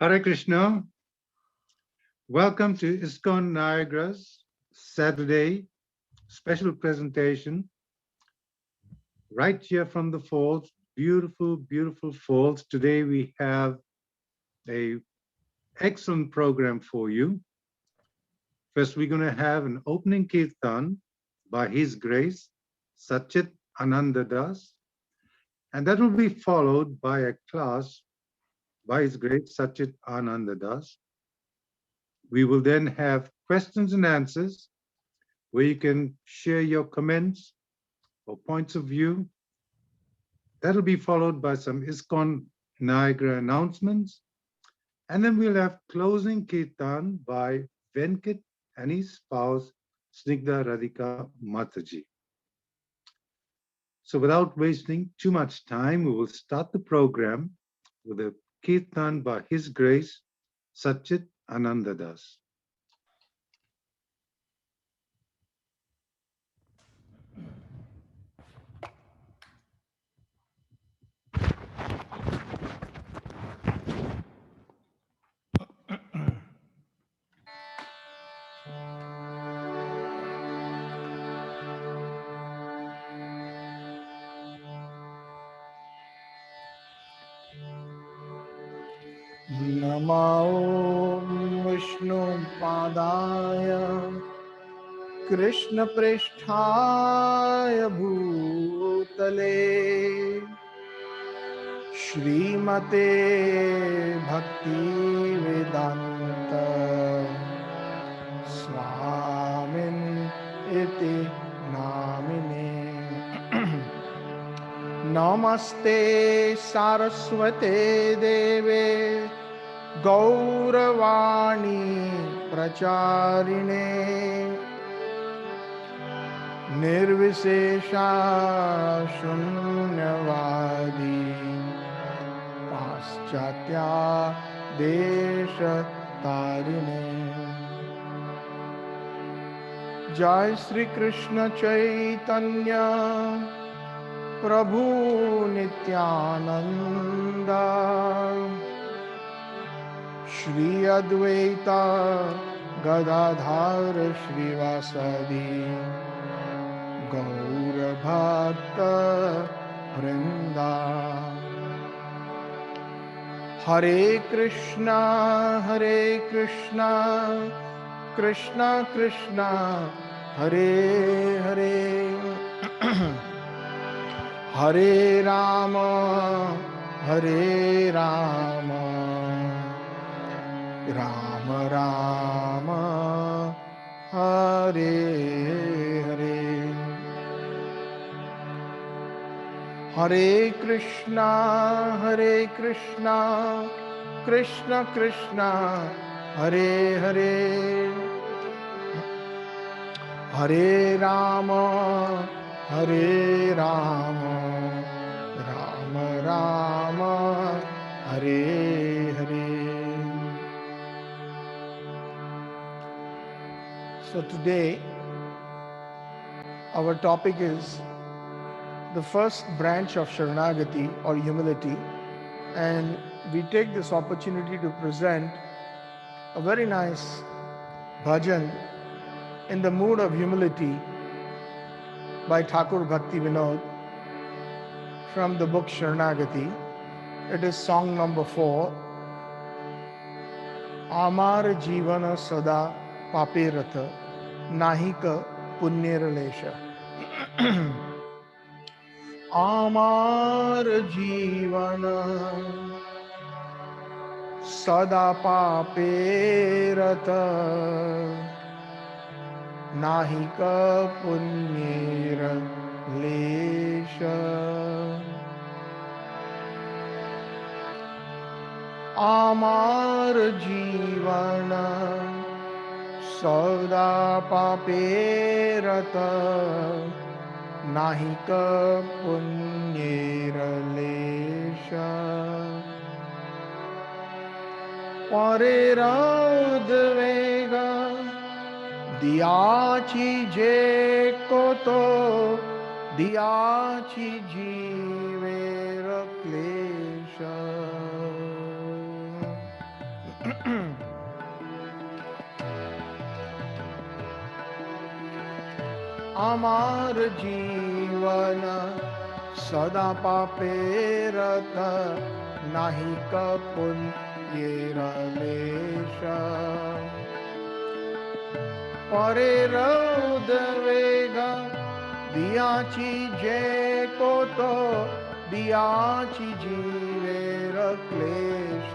Hare Krishna. Welcome to ISKCON Niagara's Saturday special presentation right here from the falls. Beautiful, beautiful falls. Today we have a excellent program for you. First, we're going to have an opening kirtan by His Grace Satchit Ananda Das, and that will be followed by a class by His Grace Satchit Ananda Das. We will then have questions and answers where you can share your comments or points of view. That'll be followed by some ISKCON Niagara announcements. And then we'll have closing kirtan by Venkat and his spouse, Snigdha Radhika Mataji. So without wasting too much time, we will start the program with a kirtan by His Grace Satchit Ananda Das. नमो विष्णुपादाय कृष्णप्रेष्ठाय भूतले श्रीमते भक्तिवेदान्त स्वामिन् इति नामिने नमस्ते सारस्वते देवे गौरवाणी प्रचारिणे निर्विशेषा शून्यवादी पाश्चात्या देशतारिणे जय श्री कृष्ण चैतन्य प्रभु नित्यानंद श्री अद्वैता गदाधर श्रीवासदि गौर भक्त वृंदा हरे Krishna Krishna Krishna Hare Hare Hare Ram Ram Ram Hare Hare Hare Krishna Krishna Krishna Hare Hare Hare Ram Ram Ram Hare Hare. So today our topic is the first branch of Sharanagati or humility, and we take this opportunity to present a very nice bhajan in the mood of humility by Thakur Bhakti Vinod from the book Sharanagati. It is song number 4. Amar Jivana Sada Paperatha Nahika Punyeralesha. Amar Jivana Sada Paperatha Nahika Punyeralesha. Amar Jivana Sada Paperata Nahika Punyeralesha. Parera udvega diyachi je koto diyachi jiver klesha. आमार जीवन सदा पापे रत नाही पुण्येर लेश परेर उद्वेग दियाची जे कोतो दियाची जीवेर क्लेश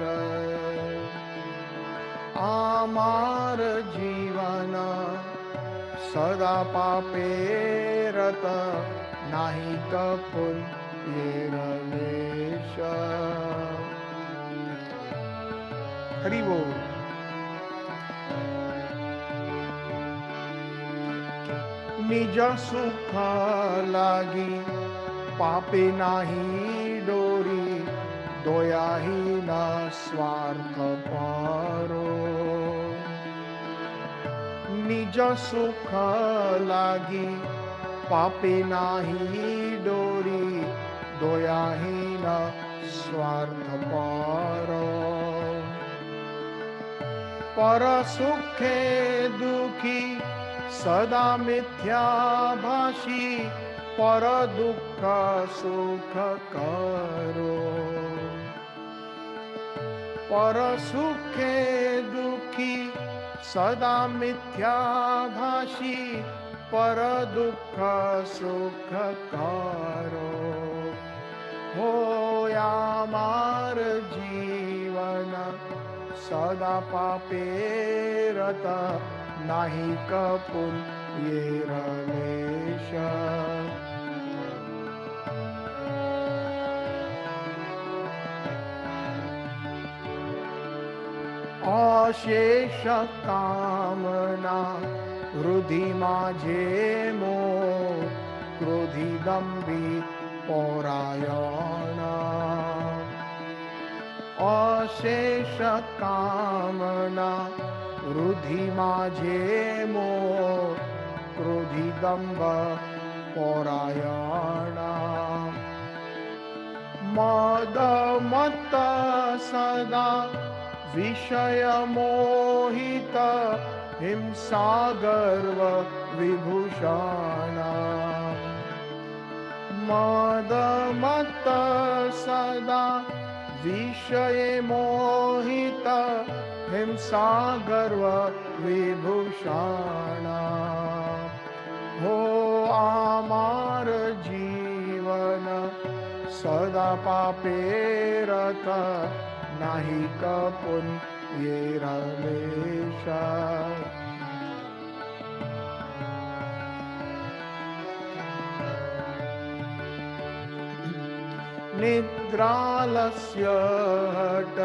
आमार जीवन सदा पापे रत नाही पुण्येर लेश हरि बोल। निज सुख लागी पापे नाही डोरी दोयाही न स्वार्थ पारो निज सुख लागी पापे नाही डोरी दोयाही न स्वार्थ पारो पर सुखे दुखी सदा मिथ्या भाषी पर दुख सुख करो पर सुखे दुखी सदा मिथ्या भाषी पर दुख सुख करो हो आमार जीवन सदा पापे रत नाही पुण्येर लेश अशेष कामना हृदि माझे मोह क्रोधी दंभी परायण अशेष कामना हृदि माझे मोह क्रोधी दंभ परायण मद मत सदा विषय मोहित हिंसा गर्व विभूषण मद मत सदा विषय मोहित हिंसा गर्व विभूषण हो आमार जीवन सदा पापे रत नाही पुण्येर लेश निद्रालस्य हट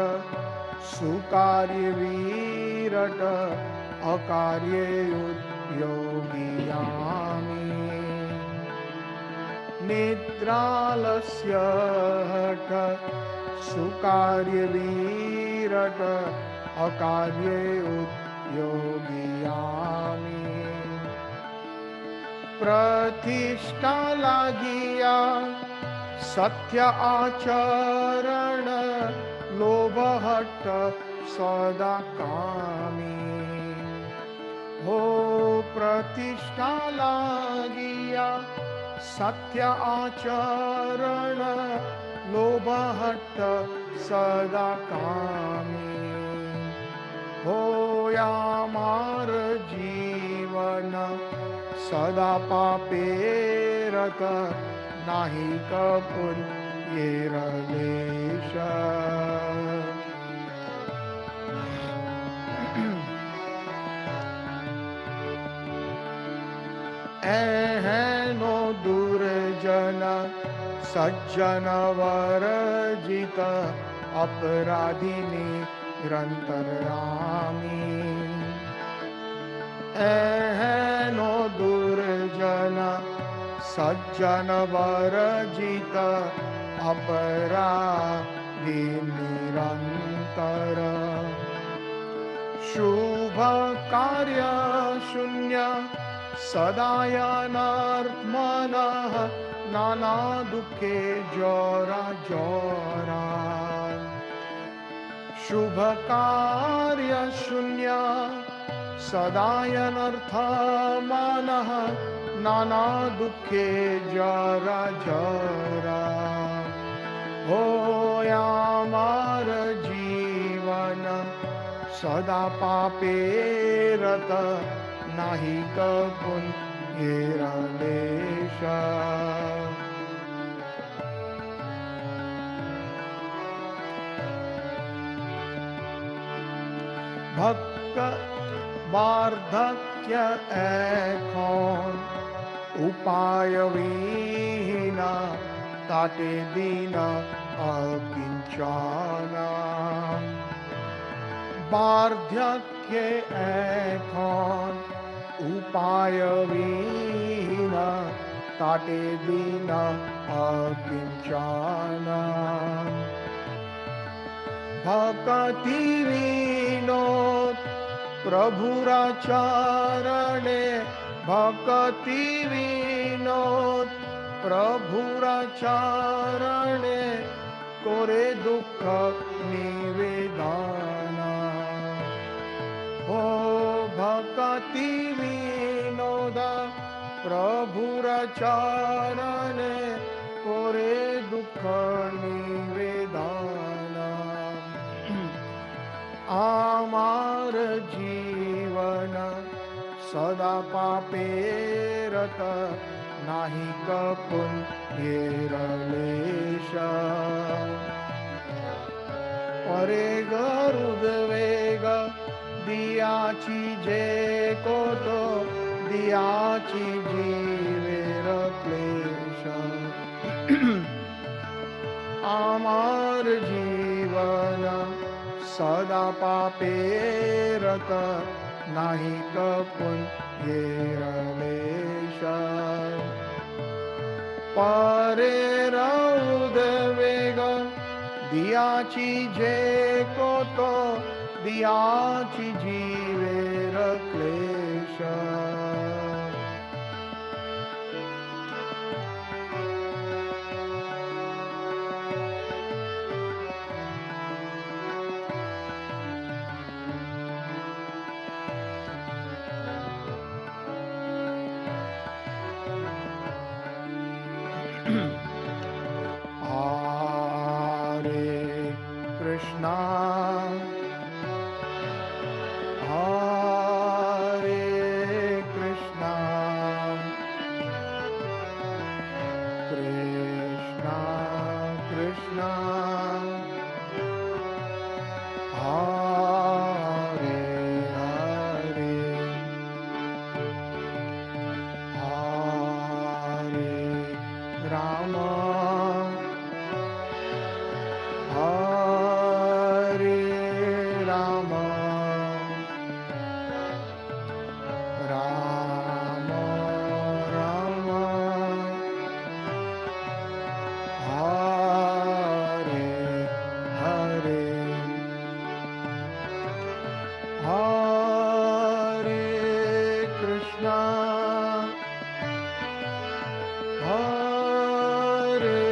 सुकार्य वीरट अकार्ये उद्योगी यामि निद्रालस्य हट सुकार्य वीरट अकार्ये उद्योगी यामि प्रतिष्ठा लागिया सत्य आचरण लोभ हट सदा कामी हो प्रतिष्ठा लागिया सत्य आचरण लोभ हट सदा कामी हो आमार जीवन सदा पापे रत नाही पुण्येर लेश एहेनो दुर्जन सज्जन वर्जित अपराधी निरंतरामी एहेनो दुर्जन सज्जन वर्जित अपराधी निरंतर शुभ कार्य शून्य सदायनात्मनः नाना दुखे जोरा जोरा शुभ कार्य शून्य सदायनर्थ मनः नाना दुखे जरा जरा हो यामार जीवन सदा पापे रत नाही कपुन लेश भक्त वार्धक्य एखोन उपाय विहीना ताटे दीन अकिंचना वार्धक्य एखोन उपाय विहीना ताटे दीन अकिंचना भक्ति विनोद प्रभुरा चरणे भक्ति विनोद प्रभुरा चरणे कोरे दुख निवेदना हो भक्ति विनोद प्रभुरा चरणे कोरे दुख निवेदना आमार जीवन सदा पापे रत नाही कपुन लेश परे गरुदवेग दियाची जे कोतो दियाची जीवेर क्लेश आमार जीवन सदा पापे रत नाही कपुन लेश परे रौदवेग दियाची जे कोतो दियाची जीवेर क्लेश Hare Krishna Hare Krishna Krishna Krishna Hare Hare Hare Rama Hare Rama Rama Rama Hare Hare Hare Krishna Hare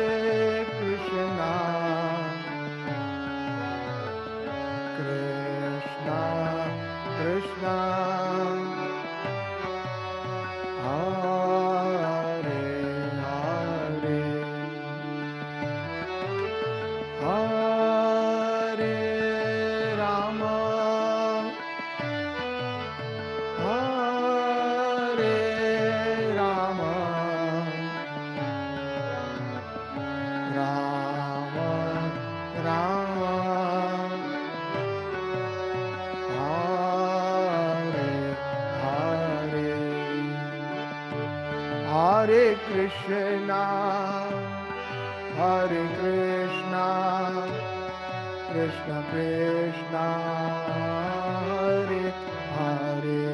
Krishna Krishna Krishna Hare Hare Hare Rama Hare Rama Rama Rama Hare Hare Hare Krishna Hare Krishna Krishna Krishna Hare Hare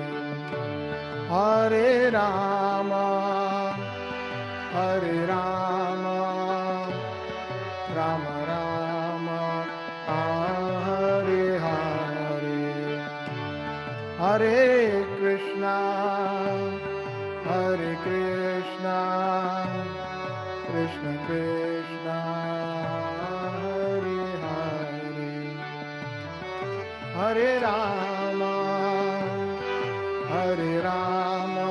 Hare Rama Hare Rama Rama Rama Hare Hare Hare Krishna Hare Krishna Krishna Krishna Hare Hare Hare Rama Hare Rama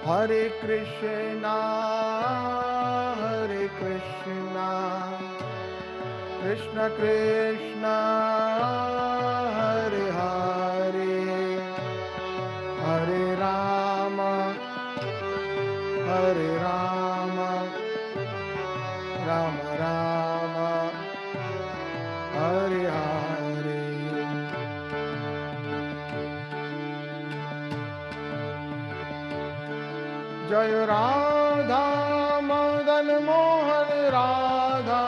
Hare Krishna, Hare Krishna, Krishna Krishna, Hare Hare, Hare Rama, Hare Rama, Rama Rama, Hare Hare. Jai Radha Madan Mohan Radha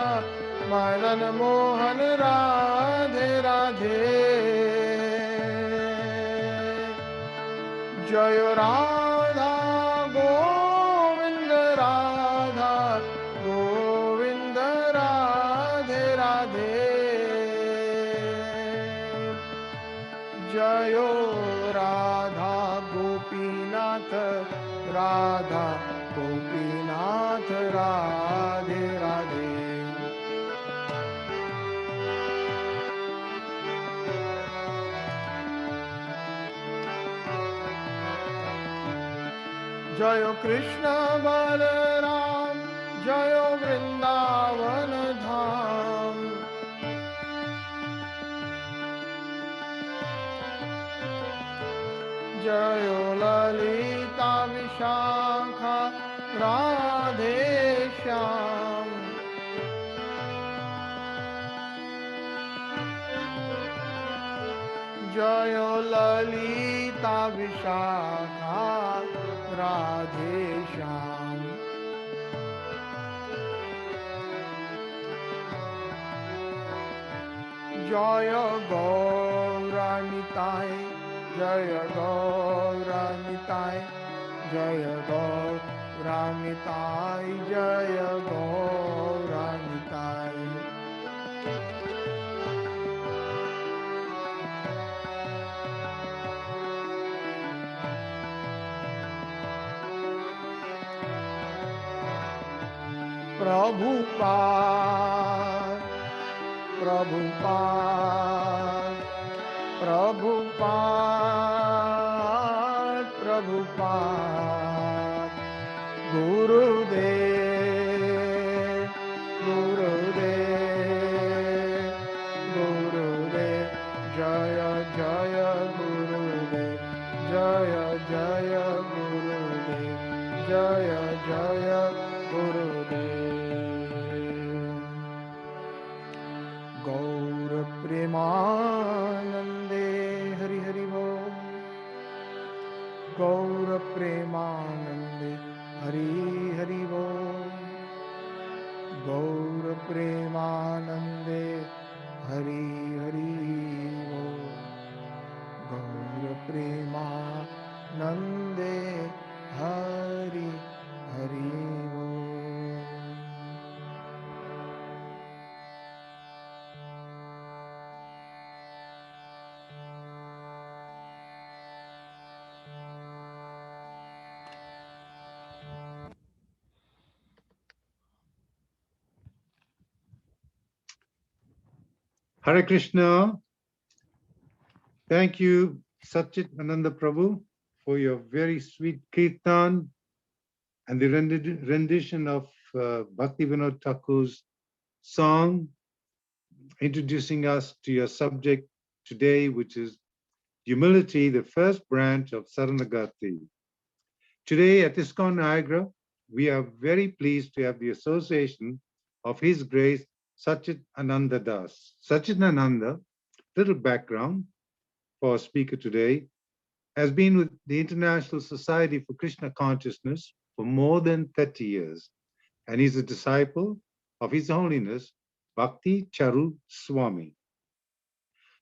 Madan Mohan Radhe Radhe. Jai Radha Govinda Radha Govinda Radhe Radhe. Jayo Radha Gopinath Radha Gopinath Radhe Radhe. Jayo Krishna Balaram Jayo Vrindavan Dham. Jayo Lalita Vishakha Radhe Shyam. Jayo Lalita Vishakha Radhe Shyam. Jaya Gauranitai, Jaya Gauranitai, Jaya Gauranitai, Jaya Gauranitai. Prabhupada, Prabhupada, Prabhupada, Prabhupada, Gurudev, Gurudev, Gurudev, Jaya Jaya Gurudev, Jaya Jaya Gurudev, Jaya Jaya Gurudev. Gaur Premanande Hari Hari Bol. Gaur Premanande Hari Hari Bol. Gaur Premanande Hari Hari Bol. Gaur Premanande Hari Hari Bol. Hare Krishna. Thank you, Satchit Ananda Prabhu, for your very sweet kirtan and the rendition of Bhakti Vinod Thakur's song, introducing us to your subject today, which is humility, the first branch of Saranagati. Today at ISKCON Niagara, we are very pleased to have the association of His Grace Satchit Ananda Das. Satchit Ananda, little background for our speaker today, has been with the International Society for Krishna Consciousness for more than 30 years, and he's a disciple of His Holiness Bhakti Charu Swami.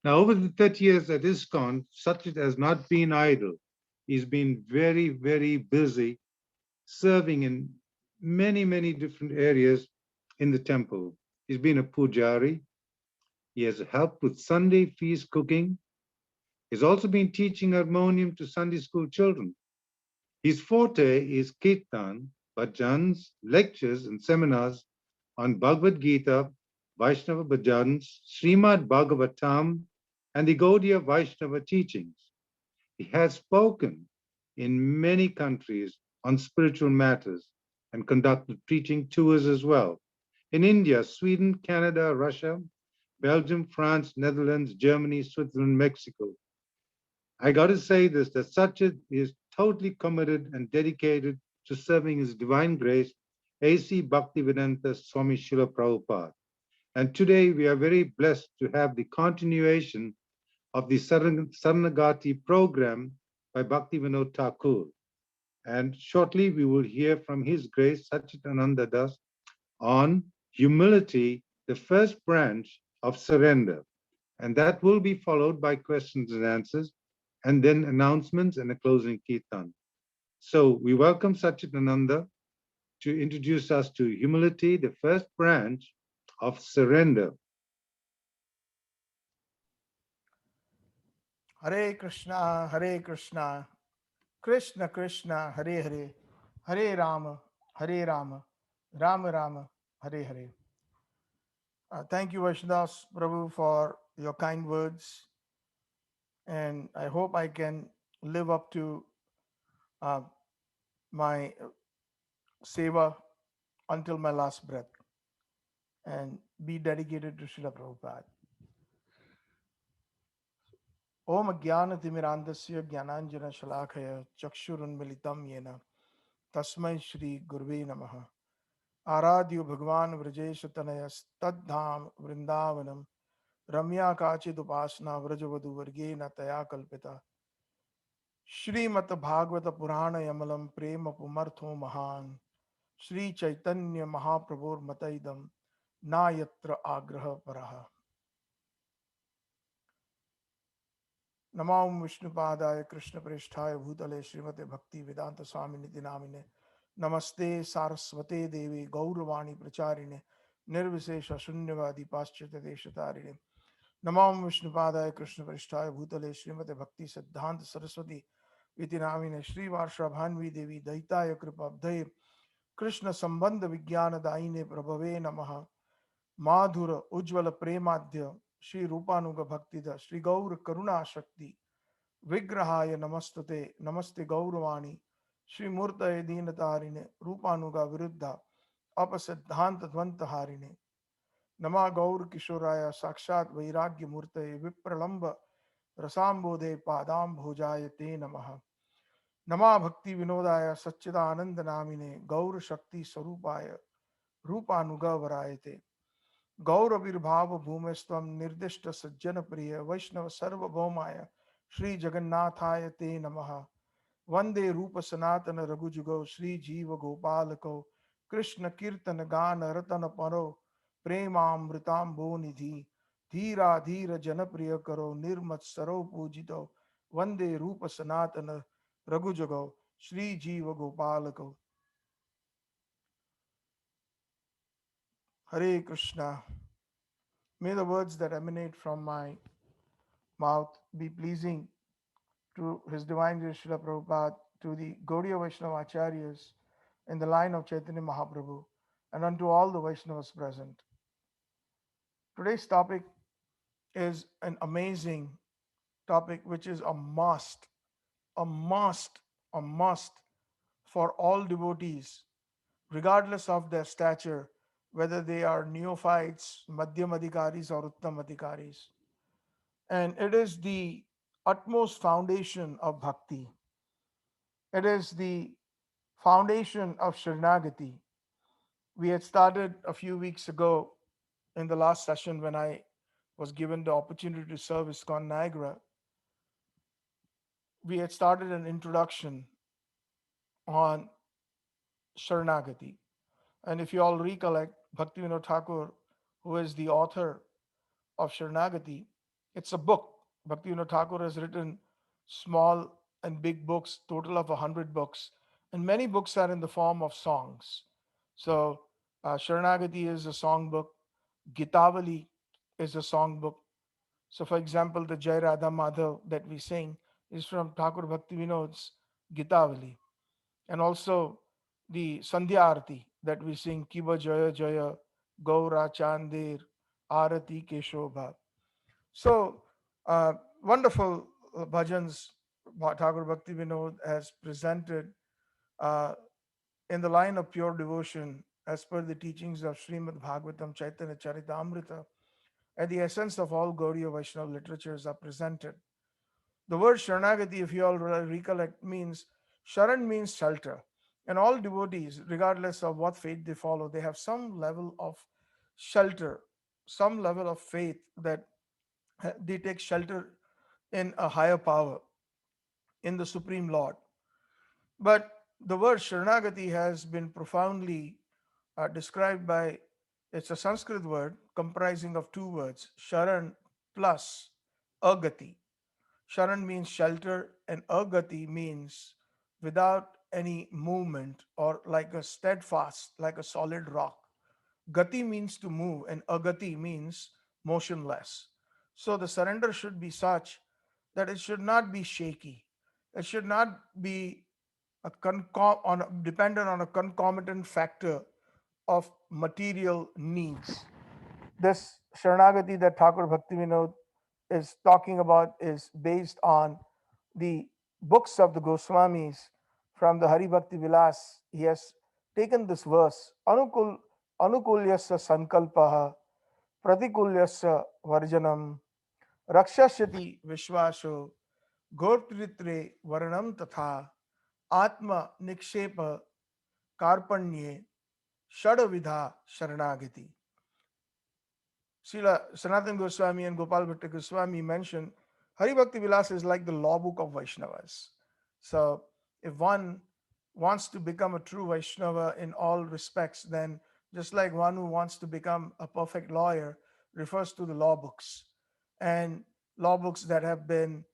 Now, over the 30 years at ISKCON, Satchit has not been idle. He's been very, very busy serving in many, many different areas in the temple. He's been a pujari. He has helped with Sunday feast cooking. He's also been teaching harmonium to Sunday school children. His forte is kirtan, bhajans, lectures, and seminars on Bhagavad Gita, Vaishnava bhajans, Srimad Bhagavatam, and the Gaudiya Vaishnava teachings. He has spoken in many countries on spiritual matters and conducted preaching tours as well. In India, Sweden, Canada, Russia, Belgium, France, Netherlands, Germany, Switzerland, Mexico. I got to say this that Sachit is totally committed and dedicated to serving His Divine Grace, A.C. Bhaktivedanta Swami Srila Prabhupada. And today we are very blessed to have the continuation of the Saranagati program by Bhaktivinoda Thakur. And shortly we will hear from His Grace Sachidananda Das on humility, the first branch of surrender. And that will be followed by questions and answers, and then announcements and a closing kirtan. So we welcome Sachidananda to introduce us to humility, the first branch of surrender. Hare Krishna, Hare Krishna, Krishna Krishna, Hare Hare, Hare Rama, Hare Rama, Rama Rama, Hare Hare. Thank you, Vaishnadas Prabhu, for your kind words. And I hope I can live up to uh, my seva until my last breath and be dedicated to Srila Prabhupada. Om Jnana-timirandasya Jnananjana-shalakaya Chakshurunmilitam Yena Tasmai Shri Gurve Namaha Aradhyo Bhagwan Vrajesh Tanayas Taddham Vrindavanam Ramya Kachid Upasna Vrajavadu Vargena Taya Kalpita Shrimat Bhagavata Purana Yamalam Prema Pumartho Mahan Shri Chaitanya Mahaprabhur Mataidam Nayatra Agraha Paraha नमाम विष्णुपादाय कृष्ण प्रेष्ठाय भूतले श्रीमते भक्ति वेदांत स्वामी निति नामिने नमस्ते सारस्वते देवी गौरवाणी प्रचारिणे निर्विशेष शून्यवादी पाश्चात्य देशतारिणे नमाम विष्णुपादाय कृष्ण प्रेष्ठाय भूतले श्रीमते भक्ति सिद्धांत सरस्वती इति नामिने श्रीवार्षा भान्वी देवी दयिताय कृपाब्धये कृष्ण संबंध विज्ञान दायिने प्रभवे नमः माधुर उज्ज्वल प्रेमाद्य श्री रूपानुग भक्तिद श्री गौर करुणा शक्ति विग्रहाय नमस्तुते नमस्ते गौरवाणी श्री मूर्तये दीनतारिणे रूपानुगा विरुद्ध अपसिद्धांत द्वंत हारिणे नमा गौर किशोराय साक्षात वैराग्य मूर्तये विप्रलंब रसाम्बोधे पादाम भोजाय ते नमः नमा भक्ति विनोदाय सच्चिदानंद नामिने गौर शक्ति स्वरूपाय रूपानुग वरायते गौरविर्भाव भूमिस्त्वं निर्दिष्ट सज्जन प्रिय वैष्णव सर्वभौमाय श्री जगन्नाथाय ते नमः वंदे रूप सनातन रघुजुगो श्री जीव गोपाल को कृष्ण कीर्तन गान रतन परो प्रेमामृतांबो निधि धीरा धीर जन प्रिय करो निर्मत सरो पूजितो वंदे रूप सनातन रघुजुगो श्री जीव गोपाल को हरे Krishna. May the words that emanate from my mouth be pleasing to His Divine Grace Srila Prabhupada, to the Gaudiya Vaishnava Acharyas in the line of Chaitanya Mahaprabhu, and unto all the Vaishnavas present. Today's topic is an amazing topic which is a must, a must for all devotees, regardless of their stature, whether they are neophytes, Madhyam Adhikaris, or Uttam Adhikaris. And it is the utmost foundation of bhakti. It is the foundation of Sharanagati. We had started a few weeks ago in the last session when I was given the opportunity to serve ISKCON Niagara. We had started an introduction on Sharanagati. And if you all recollect, Bhaktivinoda Thakur, who is the author of Sharanagati, it's a book. Bhaktivinoda Thakur has written small and big books, total of 100 books, and many books are in the form of songs. So, Sharanagati is a song book, Gitavali is a song book. So, for example, the Jai Radha Madhav that we sing is from Thakur Bhaktivinod's Gitavali. And also the Sandhya Arati that we sing, Kiba Jaya Jaya, Gaura Chandir, Arati Keshobha. So, wonderful bhajans Thakur Bhakti Vinod has presented uh, in the line of pure devotion, as per the teachings of Srimad Bhagavatam, Chaitanya Charitamrita, and the essence of all Gaudiya Vaishnava literatures are presented. The word Sharanagati, if you all recollect, means Sharan means shelter. And all devotees, regardless of what faith they follow, they have some level of shelter, some level of faith that they take shelter in a higher power, in the Supreme Lord. But the word Sharanagati has been profoundly described by, it's a Sanskrit word comprising of two words, Sharan plus Agati. Sharan means shelter, and Agati means without any movement or like a steadfast, like a solid rock. Gati means to move, and Agati means motionless. So the surrender should be such that it should not be shaky. It should not be dependent on a concomitant factor of material needs. This Sharanagati that Thakur Bhaktivinoda is talking about is based on the books of the Goswamis from the Hari Bhakti Vilas. He has taken this verse, Anukulyasya Sankalpaha, Pratikulyasya Varjanam, Rakshashati Vishwasho, Gortritre Varanam Tatha, Atma Nikshepa Karpanye, Shadavidha Sharanagati. Srila Sanatana Goswami and Gopal Bhatta Goswami mentioned Hari Bhakti Vilas is like the law book of Vaishnavas. So, if one wants to become a true Vaishnava in all respects, then just like one who wants to become a perfect lawyer refers to the law books, and law books that have been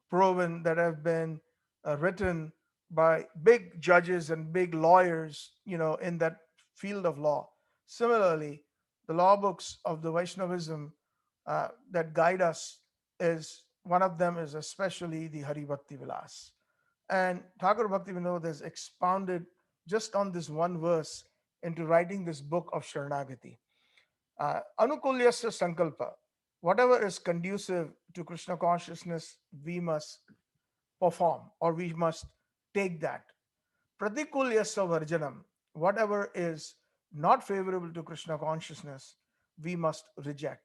proven, that have been written by big judges and big lawyers, in that field of law. Similarly, the law books of the Vaishnavism that guide us, is one of them is especially the Hari Bhakti Vilas. And Thakur Bhakti Vinod has expounded just on this one verse into writing this book of Sharanagati. Anukulyasya Sankalpa, whatever is conducive to Krishna consciousness, we must perform, or we must take that. Pratikulyasya Varjanam, whatever is not favorable to Krishna consciousness, we must reject.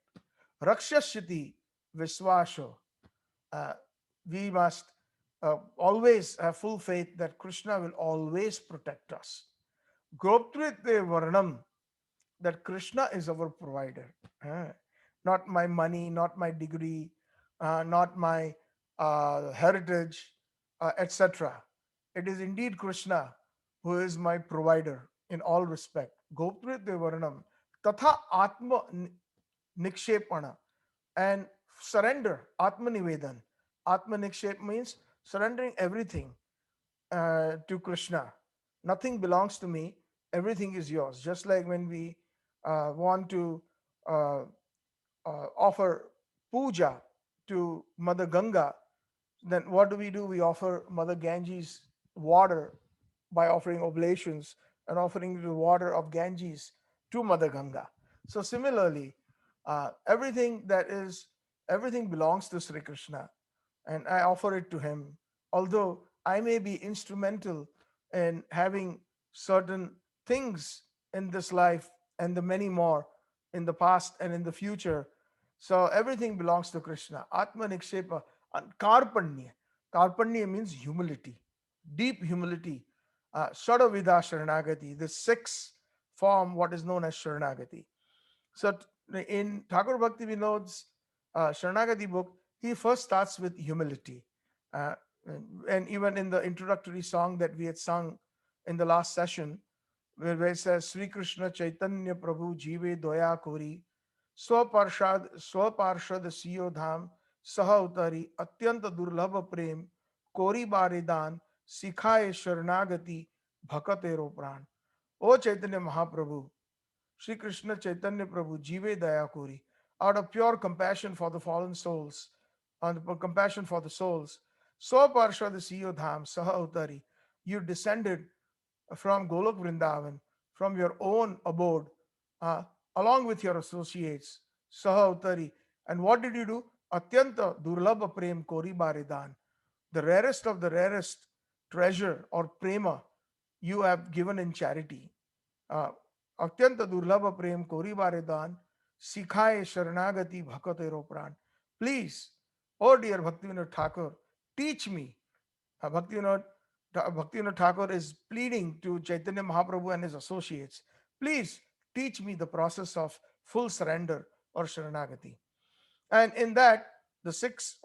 Rakshashiti Viswasho, uh, we must always have full faith that Krishna will always protect us. Goptrite Varnam, that Krishna is our provider. Not my money, not my degree, not my heritage, etc. It is indeed Krishna who is my provider in all respect. Goptrite Varnam, Tatha Atma Nikshepana, and surrender, Atma Nivedan. Atma Nikshep means surrendering everything to Krishna. Nothing belongs to me, everything is yours. Just like when we want to uh, offer puja to Mother Ganga, then what do? We offer Mother Ganges water by offering oblations and offering the water of Ganges to Mother Ganga. So similarly, everything belongs to Sri Krishna, and I offer it to him. Although I may be instrumental in having certain things in this life and the many more in the past and in the future. So everything belongs to Krishna. Atma Nikshepa and Karpanya. Karpanya means humility, deep humility. Shadavidha Sharanagati, the sixth form, what is known as Sharanagati. So in Thakur Bhakti Vinod's Sharanagati book, he first starts with humility. Uh, and even in the introductory song that we had sung in the last session, where it says, Sri Krishna Chaitanya Prabhu Jive Doya Kori, Swaparshad Siyo Dham, Saha Utari, Atyanta Durlabha Prem, Kori Baridan, Sikhaye Sharanagati, Bhakatero Pran. O Chaitanya Mahaprabhu, Sri Krishna Chaitanya Prabhu, Jive Daya Kori, out of pure compassion for the fallen souls, and compassion for the souls, so Parsha the Siyo Dham, Saha Utari, you descended from Golok Vrindavan, from your own abode, uh, along with your associates, Saha Utari. And what did you do? Atyanta Durlabha Prem Kori Baridan, the rarest of the rarest treasure or prema you have given in charity. uh, अत्यंत दुर्लभ प्रेम कोरी बारे दान सिखाए शरणागति भकतेरो प्राण. Please, oh dear Bhaktivinoda Thakur, teach me. Bhaktivinoda Thakur is pleading to Chaitanya Mahaprabhu and his associates. Please teach me the process of full surrender or Sharanagati. And in that, the six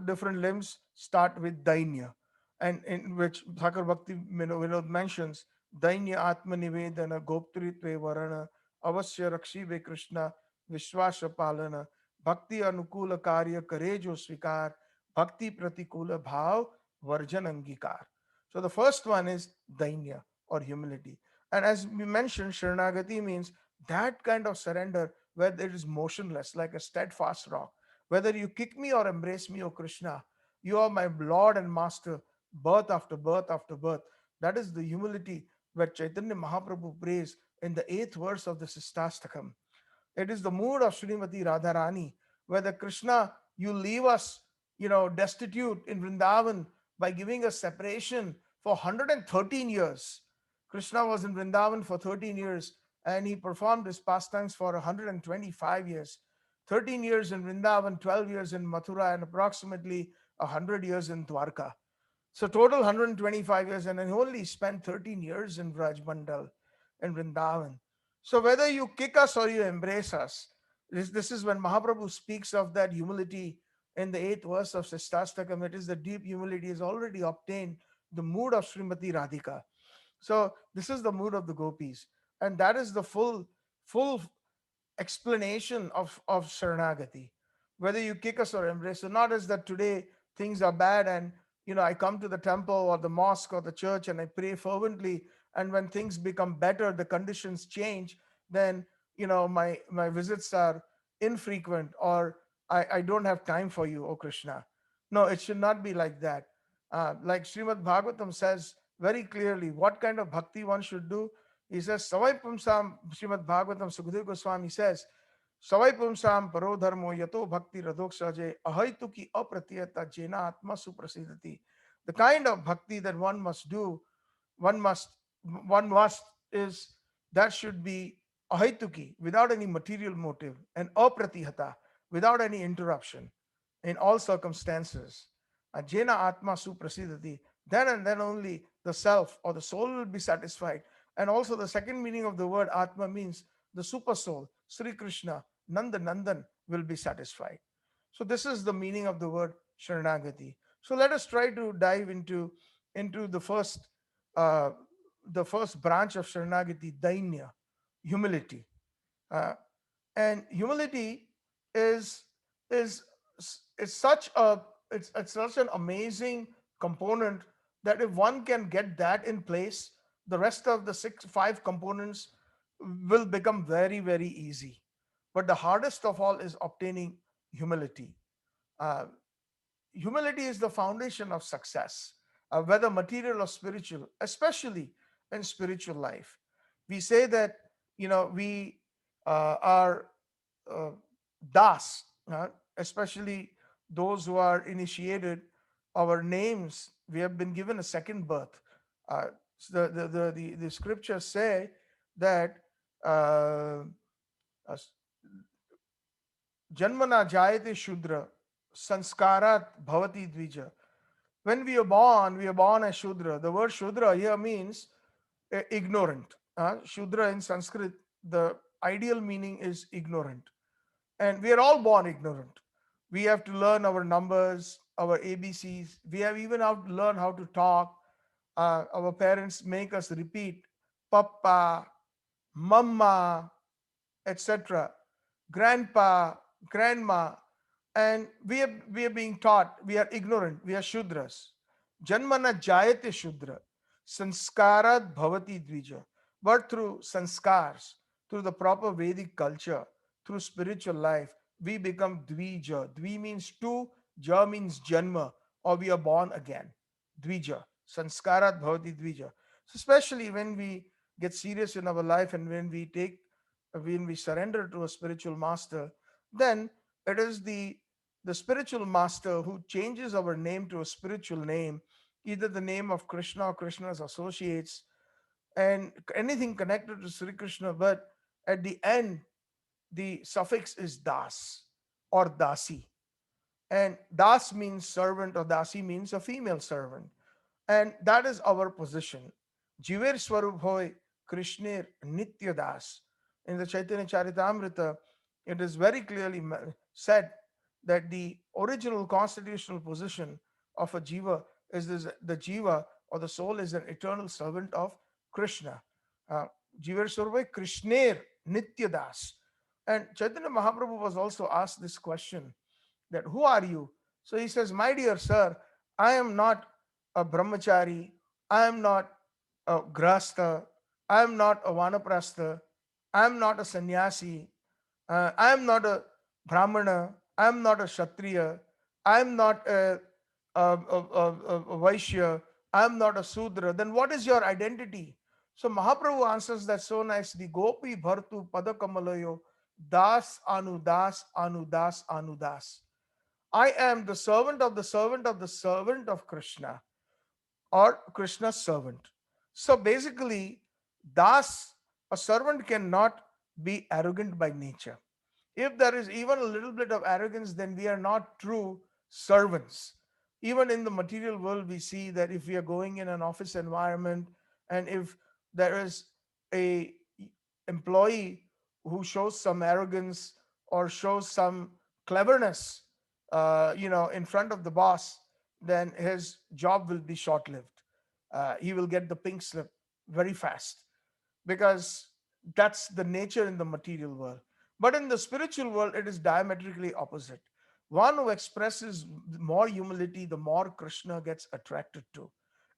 different limbs start with Dainya, and in which Thakur Bhakti Vinod mentions Dainya Atma Nivedana Goptritve Varana Avasya Rakshive Krishna Vishwasha Palana Bhakti Anukula Karya Karejo Svikar Bhakti Pratikula Bhav Varjan Angikar. So the first one is Dainya or humility. And as we mentioned, Sharanagati means that kind of surrender where it is motionless, like a steadfast rock. Whether you kick me or embrace me, O Krishna, you are my Lord and Master, birth after birth after birth. That is the humility where Chaitanya Mahaprabhu prays in the eighth verse of the Sistastakam. It is the mood of Srimati Radharani, whether Krishna, you leave us, destitute in Vrindavan by giving us separation for 113 years. Krishna was in Vrindavan for 13 years and he performed his pastimes for 125 years. 13 years in Vrindavan, 12 years in Mathura, and approximately 100 years in Dwarka. So total 125 years, and he only spent 13 years in Vraj Mandal and Vrindavan. So whether you kick us or you embrace us, this is when Mahaprabhu speaks of that humility in the eighth verse of Sestastakam. It is the deep humility is already obtained, the mood of Srimati Radhika. So this is the mood of the gopis, and that is the full explanation of Sharanagati. Whether you kick us or embrace. So not as that today things are bad and I come to the temple or the mosque or the church and I pray fervently, and when things become better, the conditions change, then my visits are infrequent, or I don't have time for you, O Krishna. No, it should not be like that. Like Srimad Bhagavatam says very clearly what kind of bhakti one should do. He says, Savai Pumsam, Srimad Bhagavatam, Sukadeva Goswami says, Savai Pumsam Paro Dharmo Yato Bhakti Radoksaje Ahaituki Apratiyata Jena Atma Suprasidati. The kind of bhakti that one must do, one must, one must is that should be ahaituki, without any material motive, and apratihata, without any interruption, in all circumstances. Jena Atma Suprasidati. Then and then only the self or the soul will be satisfied. And also the second meaning of the word Atma means the super soul, Sri Krishna, Nanda Nandan will be satisfied. So this is the meaning of the word Sharanagati. So let us try to dive into uh, the first branch of Sharanagati, Dainya, humility. Uh, and humility is is is such a it's such an amazing component that if one can get that in place, the rest of the five components will become very very easy. But the hardest of all is obtaining humility. uh, Humility is the foundation of success, whether material or spiritual, especially in spiritual life. We say that we are uh, das, especially those who are initiated. Our names, we have been given a second birth. The scriptures say that uh, uh, Janmana jayate shudra, sanskarat bhavati dvija. When we are born as Shudra. The word Shudra here means ignorant. Shudra in Sanskrit, the ideal meaning is ignorant. And we are all born ignorant. We have to learn our numbers, our ABCs. We have even have to learn how to talk. Our parents make us repeat Papa, Mama, etc., grandpa, grandma, and we are being taught, we are ignorant, we are Shudras. Janmana jayate Shudra, sanskarat bhavati dvija. But through sanskars, through the proper Vedic culture, through spiritual life, we become dvija. Dvi means two, ja means janma, or we are born again. Dvija, sanskarat bhavati dvija. So especially when we get serious in our life and when we surrender to a spiritual master, then it is the spiritual master who changes our name to a spiritual name, either the name of Krishna or Krishna's associates, and anything connected to Sri Krishna, but at the end, the suffix is das or dasi. And das means servant, or dasi means a female servant. And that is our position. Jiver Swarup Hoy Krishnir Nitya Das. In the Chaitanya Charitamrita, it is very clearly said that the original constitutional position of a jiva is this, the jiva or the soul is an eternal servant of Krishna. Uh, Jiver Swarup Krishnir Nitya Das. And Chaitanya Mahaprabhu was also asked this question, that who are you? So he says, my dear sir, I am not a brahmachari, I am not a grasta, I am not a vanaprastha, I am not a sannyasi, I am not a brahmana, I am not a kshatriya, I am not a vaishya, I am not a sudra. Then what is your identity? So Mahaprabhu answers that so nicely. Gopi bhartu padakamalayo das anu das anu das anu das. I am the servant of the servant of the servant of Krishna, or Krishna's servant. So basically, Das, a servant cannot be arrogant by nature. If there is even a little bit of arrogance, then we are not true servants. Even in the material world, we see that if we are going in an office environment, and if there is a employee who shows some arrogance or shows some cleverness, in front of the boss, then his job will be short-lived. He will get the pink slip very fast, because that's the nature in the material world. But in the spiritual world, it is diametrically opposite. One who expresses more humility, the more Krishna gets attracted to.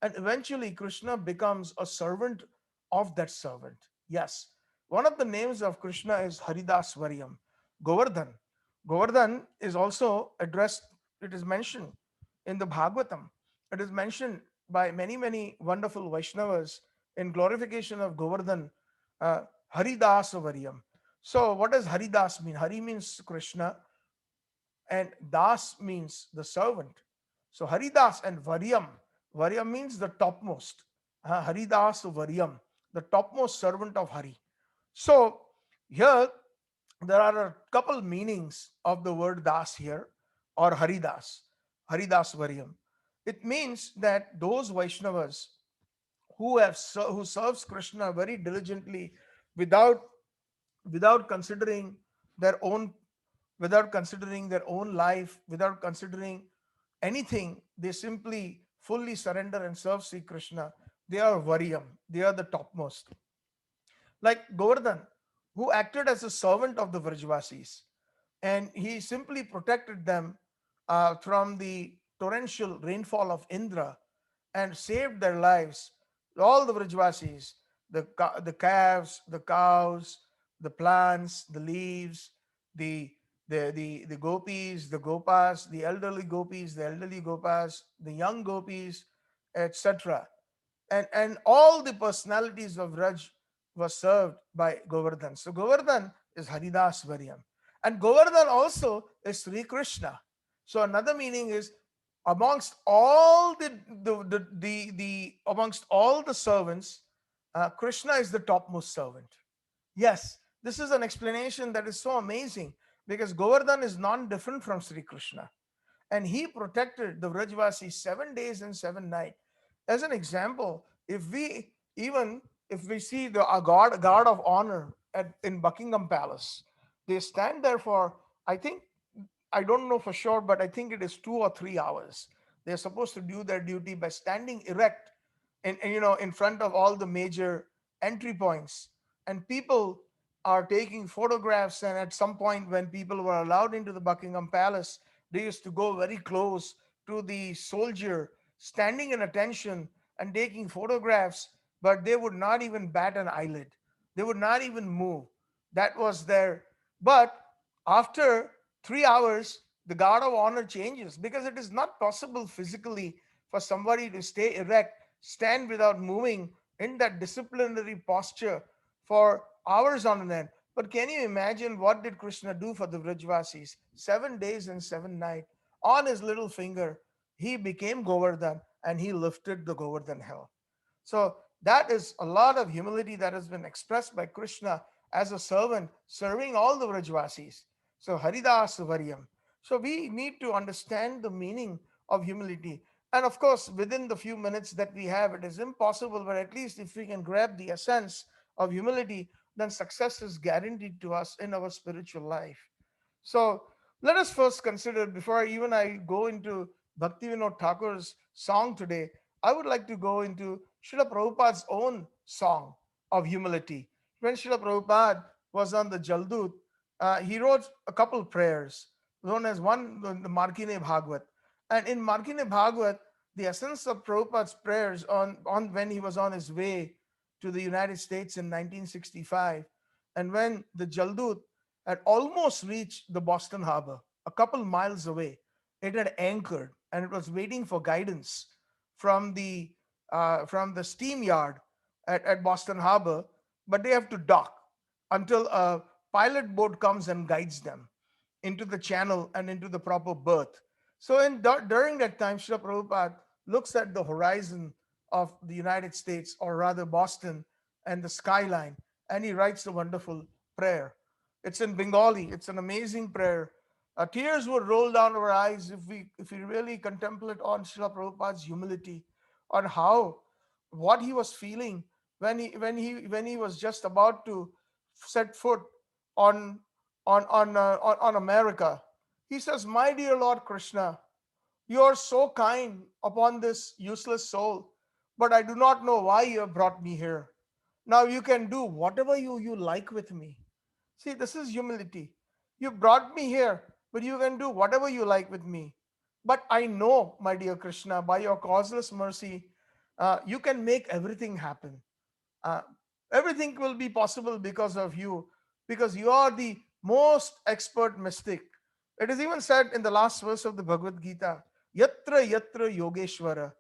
And eventually, Krishna becomes a servant of that servant. Yes, one of the names of Krishna is Haridas Varyam, Govardhan. Govardhan is also addressed, it is mentioned in the Bhagavatam. It is mentioned by many, many wonderful Vaishnavas in glorification of Govardhan, uh, Haridas Varyam. So, what does Haridas mean? Hari means Krishna, and Das means the servant. So, Haridas and Varyam. Varyam means the topmost. Haridas Varyam, the topmost servant of Hari. So, here there are a couple meanings of the word Das here, or Haridas, Haridas Varyam. It means that those Vaishnavas who serves Krishna very diligently, without without considering their own without considering their own life, without considering anything, they simply fully surrender and serve Sri Krishna. They are Varyam, they are the topmost. Like Govardhan, who acted as a servant of the Vrajvasis, and he simply protected them from the torrential rainfall of Indra and saved their lives. All the Vrajvasis, the calves, the cows, the plants, the leaves, the the gopis, the gopas, the elderly gopis, the elderly gopas, the young gopis, etc. And all the personalities of Raj was served by Govardhan. So Govardhan is Haridas Varyam. And Govardhan also is Sri Krishna. So another meaning is, amongst all the amongst all the servants, Krishna is the topmost servant. Yes, this is an explanation that is so amazing, because Govardhan is non-different from Sri Krishna, and he protected the Vrajvasi 7 days and 7 nights. As an example, if we see the guard of honor in Buckingham Palace, they stand there for, I think, I don't know for sure, but I think it is 2 or 3 hours. They're supposed to do their duty by standing erect in front of all the major entry points, and people are taking photographs. And at some point, when people were allowed into the Buckingham Palace, they used to go very close to the soldier, standing in attention and taking photographs, but they would not even bat an eyelid. They would not even move. That was their. But after 3 hours, the guard of honor changes, because it is not possible physically for somebody to stay erect, stand without moving in that disciplinary posture for hours on end. But can you imagine what did Krishna do for the Vrajvasis? 7 days and 7 nights. On his little finger, he became Govardhan, and he lifted the Govardhan hill. So That is a lot of humility that has been expressed by Krishna as a servant serving all the Vrajvasis. So Haridas Varyam. So we need to understand the meaning of humility. And of course, within the few minutes that we have, it is impossible, but at least if we can grab the essence of humility, then success is guaranteed to us in our spiritual life. So let us first consider, before I go into Bhaktivinoda Thakur's song today, I would like to go into Srila Prabhupada's own song of humility. When Srila Prabhupada was on the Jaldut, he wrote a couple prayers, known as one, the Markine Bhagwat. And in Markine Bhagwat, the essence of Prabhupada's prayers on when he was on his way to the United States in 1965, and when the Jaldut had almost reached the Boston Harbor, a couple miles away. It had anchored and it was waiting for guidance from the steam yard at Boston Harbor, but they have to dock until a pilot boat comes and guides them into the channel and into the proper berth. So during that time, Srila Prabhupada looks at the horizon of the United States, or rather Boston, and the skyline, and he writes a wonderful prayer. It's in Bengali. It's an amazing prayer. Tears would roll down our eyes if we really contemplate on Srila Prabhupada's humility, on how what he was feeling when he was just about to set foot on on America. He says, "My dear Lord Krishna, you are so kind upon this useless soul, but I do not know why you have brought me here. Now you can do whatever you like with me." See, this is humility. You brought me here, but you can do whatever you like with me. But I know, my dear Krishna, by your causeless mercy, you can make everything happen. Uh, Everything will be possible because of you, because you are the most expert mystic. It is even said in the last verse of the Bhagavad Gita, Yatra Yatra Yogeshwara.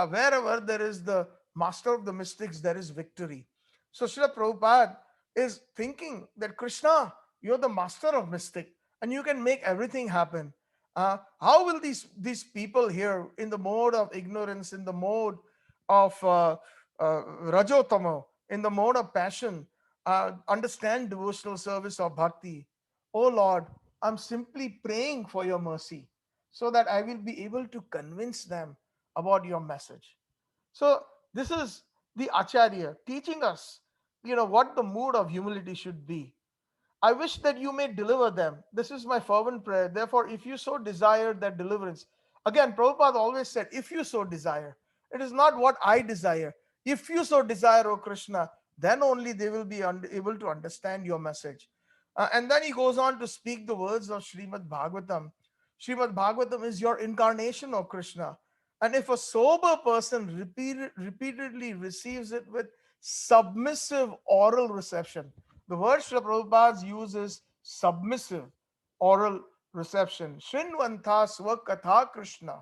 Wherever there is the master of the mystics, there is victory. So Srila Prabhupada is thinking that Krishna, you're the master of mystic and you can make everything happen. How will these people here in the mode of ignorance, in the mode of Rajotamo, in the mode of passion, understand devotional service or bhakti? Oh Lord, I'm simply praying for your mercy so that I will be able to convince them about your message. So this is the Acharya teaching us, what the mood of humility should be. I wish that you may deliver them. This is my fervent prayer. Therefore, if you so desire that deliverance, again, Prabhupada always said, if you so desire, it is not what I desire. If you so desire, O Krishna, then only they will be able to understand your message. And then he goes on to speak the words of Srimad Bhagavatam. Srimad Bhagavatam is your incarnation, O Krishna. And if a sober person repeatedly receives it with submissive oral reception, the word Srila Prabhupada uses submissive oral reception. Shrinvanta Swakatha Krishna,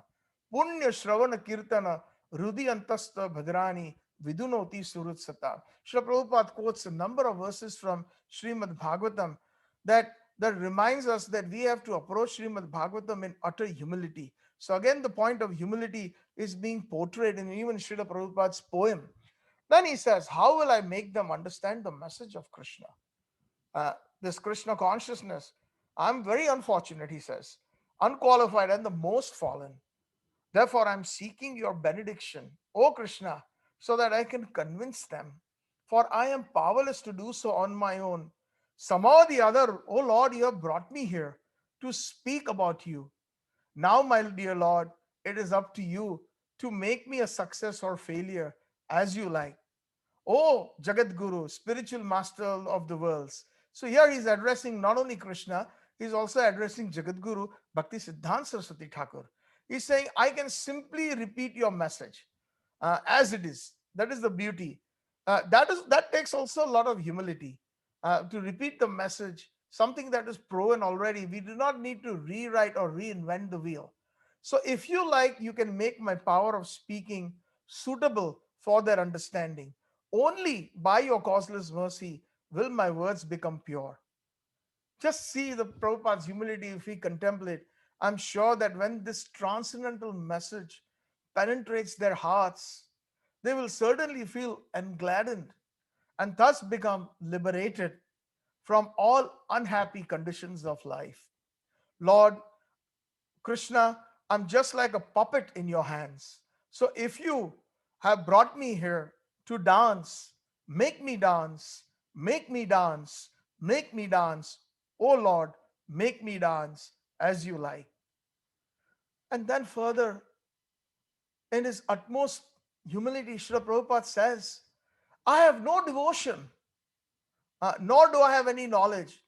Punya Shravana Kirtana, Rudi Antasta Bhadrani, Vidunoti Surutsata. Srila Prabhupada quotes a number of verses from Srimad Bhagavatam that reminds us that we have to approach Srimad Bhagavatam in utter humility. So again, the point of humility is being portrayed in even Srila Prabhupada's poem. Then he says, how will I make them understand the message of Krishna? This Krishna consciousness. I'm very unfortunate, he says, unqualified and the most fallen. Therefore, I'm seeking your benediction, O Krishna, so that I can convince them. For I am powerless to do so on my own. Somehow or the other, O Lord, you have brought me here to speak about you. Now, my dear Lord, it is up to you to make me a success or failure as you like. Oh, Jagat Guru, spiritual master of the worlds. So here he's addressing not only Krishna, he's also addressing Jagat Guru, Bhakti Siddhanta Saraswati Thakur. He's saying, I can simply repeat your message as it is. That is the beauty. That takes also a lot of humility to repeat the message, something that is proven already. We do not need to rewrite or reinvent the wheel. So if you like, you can make my power of speaking suitable for their understanding. Only by your causeless mercy will my words become pure. Just see the Prabhupada's humility if we contemplate. I'm sure that when this transcendental message penetrates their hearts, they will certainly feel engladdened and thus become liberated from all unhappy conditions of life. Lord Krishna, I'm just like a puppet in your hands. So if you have brought me here to dance, make me dance, make me dance, make me dance. Oh Lord, make me dance as you like. And then further, in his utmost humility, Srila Prabhupada says, I have no devotion, nor do I have any knowledge.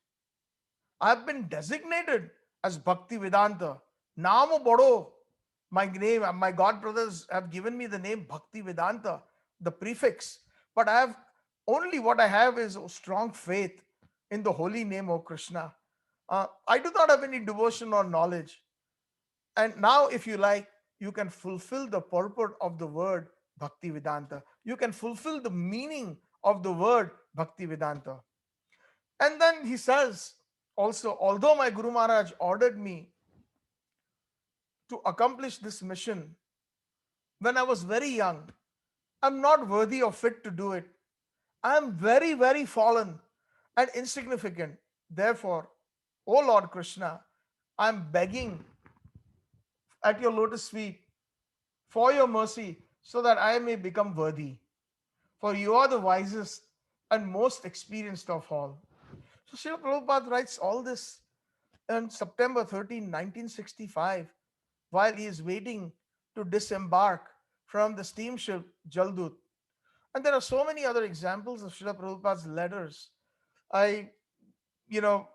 I have been designated as Bhakti Vedanta. Namo Bodo. My name, my God brothers have given me the name Bhakti Vedanta, the prefix. But I have only what I have is a strong faith in the holy name of Krishna. I do not have any devotion or knowledge. And now, if you like, you can fulfill the purport of the word Bhakti Vedanta. You can fulfill the meaning of the word Bhakti Vedanta. And then he says also, although my Guru Maharaj ordered me to accomplish this mission when I was very young, I'm not worthy or fit to do it. I am very, very fallen and insignificant. Therefore, O Lord Krishna, I'm begging at your lotus feet for your mercy so that I may become worthy. For you are the wisest and most experienced of all. So Srila Prabhupada writes all this on September 13, 1965, while he is waiting to disembark from the steamship Jaldut. And there are so many other examples of Srila Prabhupada's letters. I, you know,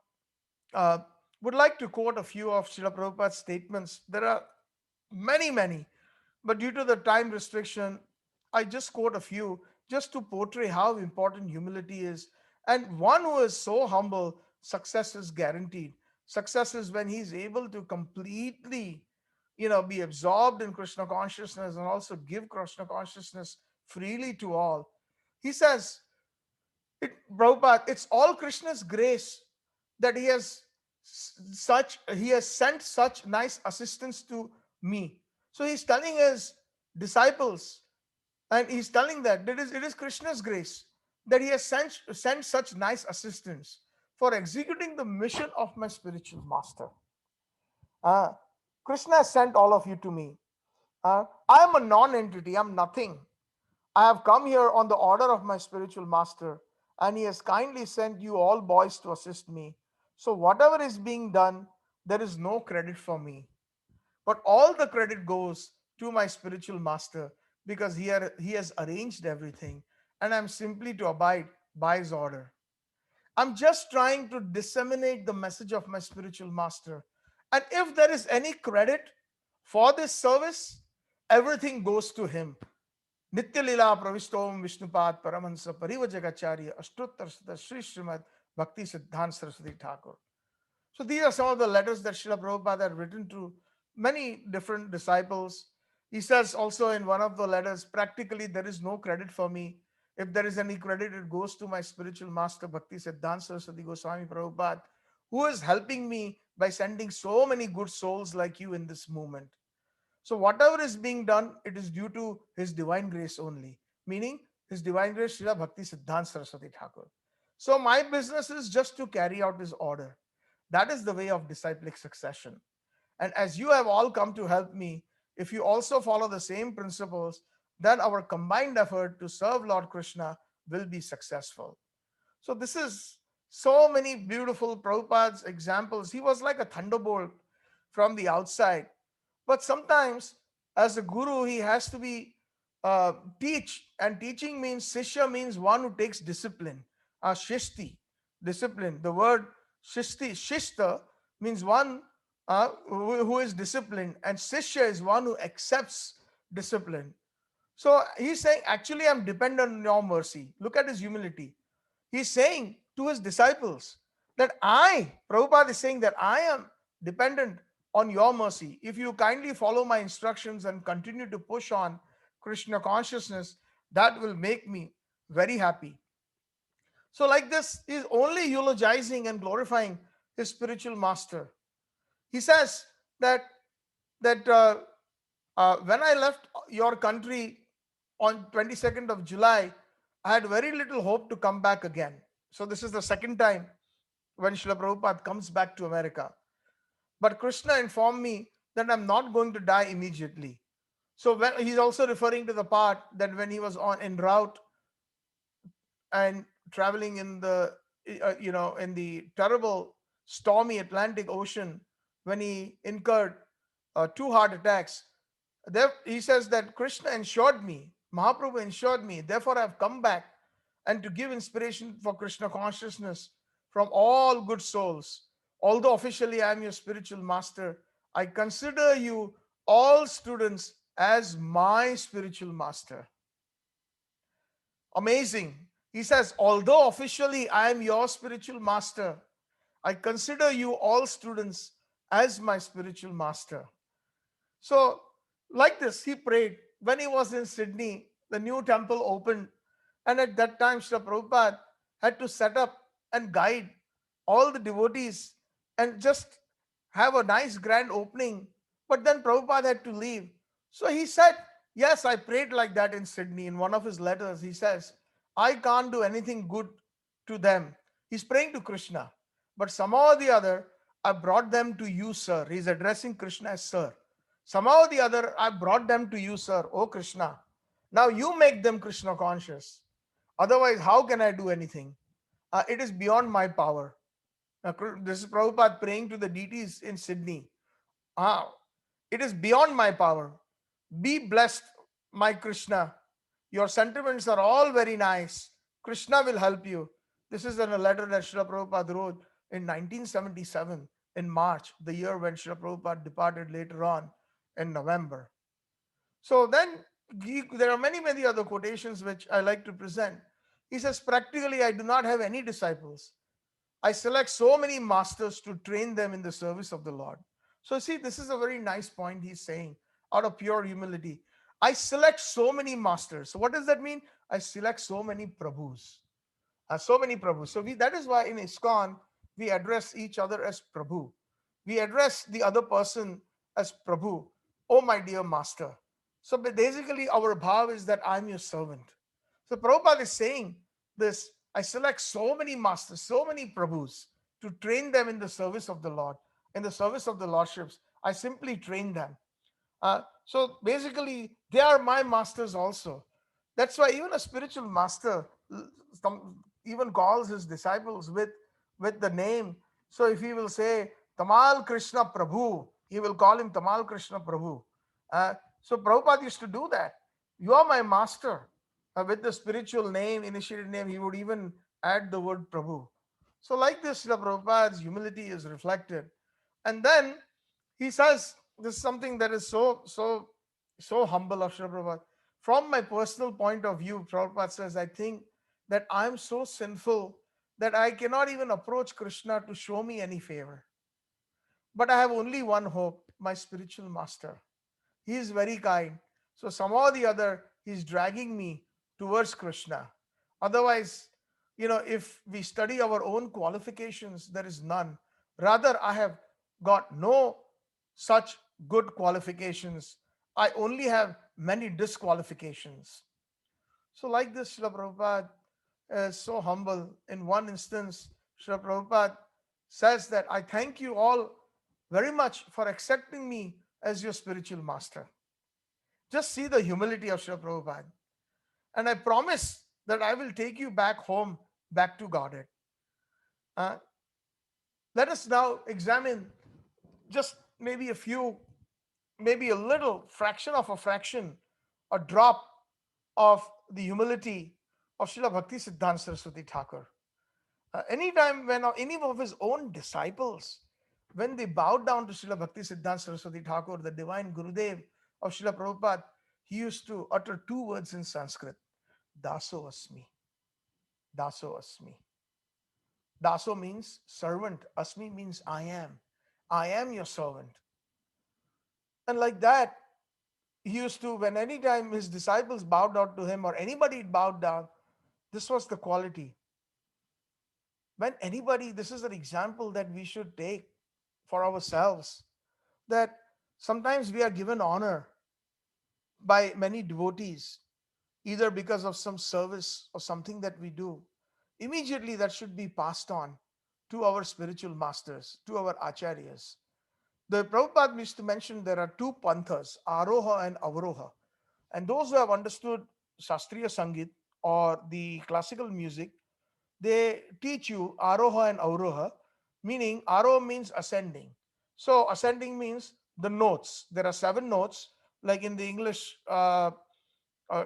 uh, would like to quote a few of Srila Prabhupada's statements. There are many, many, but due to the time restriction, I just quote a few just to portray how important humility is. And one who is so humble, success is guaranteed. Success is when he's able to completely, be absorbed in Krishna consciousness and also give Krishna consciousness freely to all. He says, Prabhupada, it's all Krishna's grace that he has sent such nice assistants to me. So he's telling his disciples, and he's telling that it is Krishna's grace that he has sent such nice assistants for executing the mission of my spiritual master. Uh, Krishna has sent all of you to me. I am a non-entity, I'm nothing. I have come here on the order of my spiritual master, and he has kindly sent you all boys to assist me. So, whatever is being done, there is no credit for me, but all the credit goes to my spiritual master because he has arranged everything, and I'm simply to abide by his order. I'm just trying to disseminate the message of my spiritual master. And if there is any credit for this service, everything goes to him. Nitya Lila Pravistom Vishnupad Paramahansa Parivajagacharya Ashtottar Sri Srimad Bhakti Siddhanta Saraswati Thakur. So these are some of the letters that Srila Prabhupada had written to many different disciples. He says also in one of the letters, practically there is no credit for me. If there is any credit, it goes to my spiritual master Bhakti Siddhanta Saraswati Goswami Prabhupada, who is helping me by sending so many good souls like you in this movement. So whatever is being done, it is due to His divine grace only, meaning His divine grace, Srila Bhakti Siddhanta Saraswati Thakur. So my business is just to carry out His order. That is the way of disciplic succession. And as you have all come to help me, if you also follow the same principles, then our combined effort to serve Lord Krishna will be successful. So this is so many beautiful Prabhupada's examples. He was like a thunderbolt from the outside. But sometimes, as a guru, he has to be teach, and teaching means sishya means one who takes discipline. Shishti, discipline. The word shista means one who is disciplined, and sishya is one who accepts discipline. So he's saying, actually, I'm dependent on your mercy. Look at his humility. He's saying to his disciples that Prabhupada is saying that I am dependent on your mercy. If you kindly follow my instructions and continue to push on Krishna consciousness, that will make me very happy. So, like this, he's only eulogizing and glorifying his spiritual master. He says that when I left your country on 22nd of July, I had very little hope to come back again. So this is the second time when Srila Prabhupada comes back to America. But Krishna informed me that I'm not going to die immediately. So when he's also referring to the part that when he was on en route and traveling in the in the terrible stormy Atlantic Ocean, when he incurred two heart attacks, there he says that Krishna ensured me, Mahaprabhu ensured me, therefore I have come back and to give inspiration for Krishna consciousness from all good souls. Although officially I am your spiritual master, I consider you all students as my spiritual master. Amazing. He says, although officially I am your spiritual master, I consider you all students as my spiritual master. So, like this, he prayed. When he was in Sydney, the new temple opened, and at that time, Srila Prabhupada had to set up and guide all the devotees and just have a nice grand opening. But then Prabhupada had to leave. So he said, yes, I prayed like that in Sydney. In one of his letters, he says, I can't do anything good to them. He's praying to Krishna. But somehow or the other, I brought them to you, sir. He's addressing Krishna as sir. Somehow or the other, I brought them to you, sir. Oh, Krishna. Now you make them Krishna conscious. Otherwise, how can I do anything? It is beyond my power. This is Prabhupada praying to the deities in Sydney. Ah, it is beyond my power. Be blessed, my Krishna. Your sentiments are all very nice. Krishna will help you. This is in a letter that Srila Prabhupada wrote in 1977 in March, the year when Srila Prabhupada departed later on in November. So then there are many, many other quotations which I like to present. He says, practically, I do not have any disciples. I select so many masters to train them in the service of the Lord. So, see, this is a very nice point he's saying out of pure humility. I select so many masters. So, what does that mean? I select so many Prabhus. So many Prabhus. So, that is why in ISKCON, we address each other as Prabhu. We address the other person as Prabhu. Oh, my dear master. So, basically, our bhav is that I'm your servant. So, Prabhupada is saying this, I select so many masters, so many Prabhus to train them in the service of the Lord, in the service of the Lordships. I simply train them. So basically, they are my masters also. That's why even a spiritual master even calls his disciples with the name. So if he will say Tamal Krishna Prabhu, he will call him Tamal Krishna Prabhu. So Prabhupada used to do that. You are my master. With the spiritual name, initiated name, he would even add the word Prabhu. So like this, the Prabhupada's humility is reflected. And then he says, this is something that is so humble of Srila Prabhupada. From my personal point of view, Prabhupada says, I think that I'm so sinful that I cannot even approach Krishna to show me any favor. But I have only one hope, my spiritual master. He is very kind. So somehow or the other, he's dragging me towards Krishna. Otherwise, if we study our own qualifications, there is none. Rather, I have got no such good qualifications. I only have many disqualifications. So, like this, Srila Prabhupada is so humble. In one instance, Srila Prabhupada says that I thank you all very much for accepting me as your spiritual master. Just see the humility of Srila Prabhupada. And I promise that I will take you back home, back to Godhead. Uh, Let us now examine just maybe a little fraction of a fraction, a drop of the humility of Srila Bhakti Siddhanta Saraswati Thakur. Anytime when any of his own disciples, when they bowed down to Srila Bhakti Siddhanta Saraswati Thakur, the divine Gurudev of Srila Prabhupada, he used to utter two words in Sanskrit, Daso Asmi. Daso Asmi. Daso means servant. Asmi means I am. I am your servant. And like that, he used to, when any time his disciples bowed down to him or anybody bowed down, this was the quality. When anybody, this is an example that we should take for ourselves, that sometimes we are given honor by many devotees. either because of some service or something that we do, immediately that should be passed on to our spiritual masters, to our acharyas. The Prabhupada used to mention there are two panthas, Aroha and Avaroha. And those who have understood Shastriya Sangit or the classical music, they teach you Aroha and Avaroha, meaning Aroha means ascending. So ascending means the notes. There are seven notes, like in the English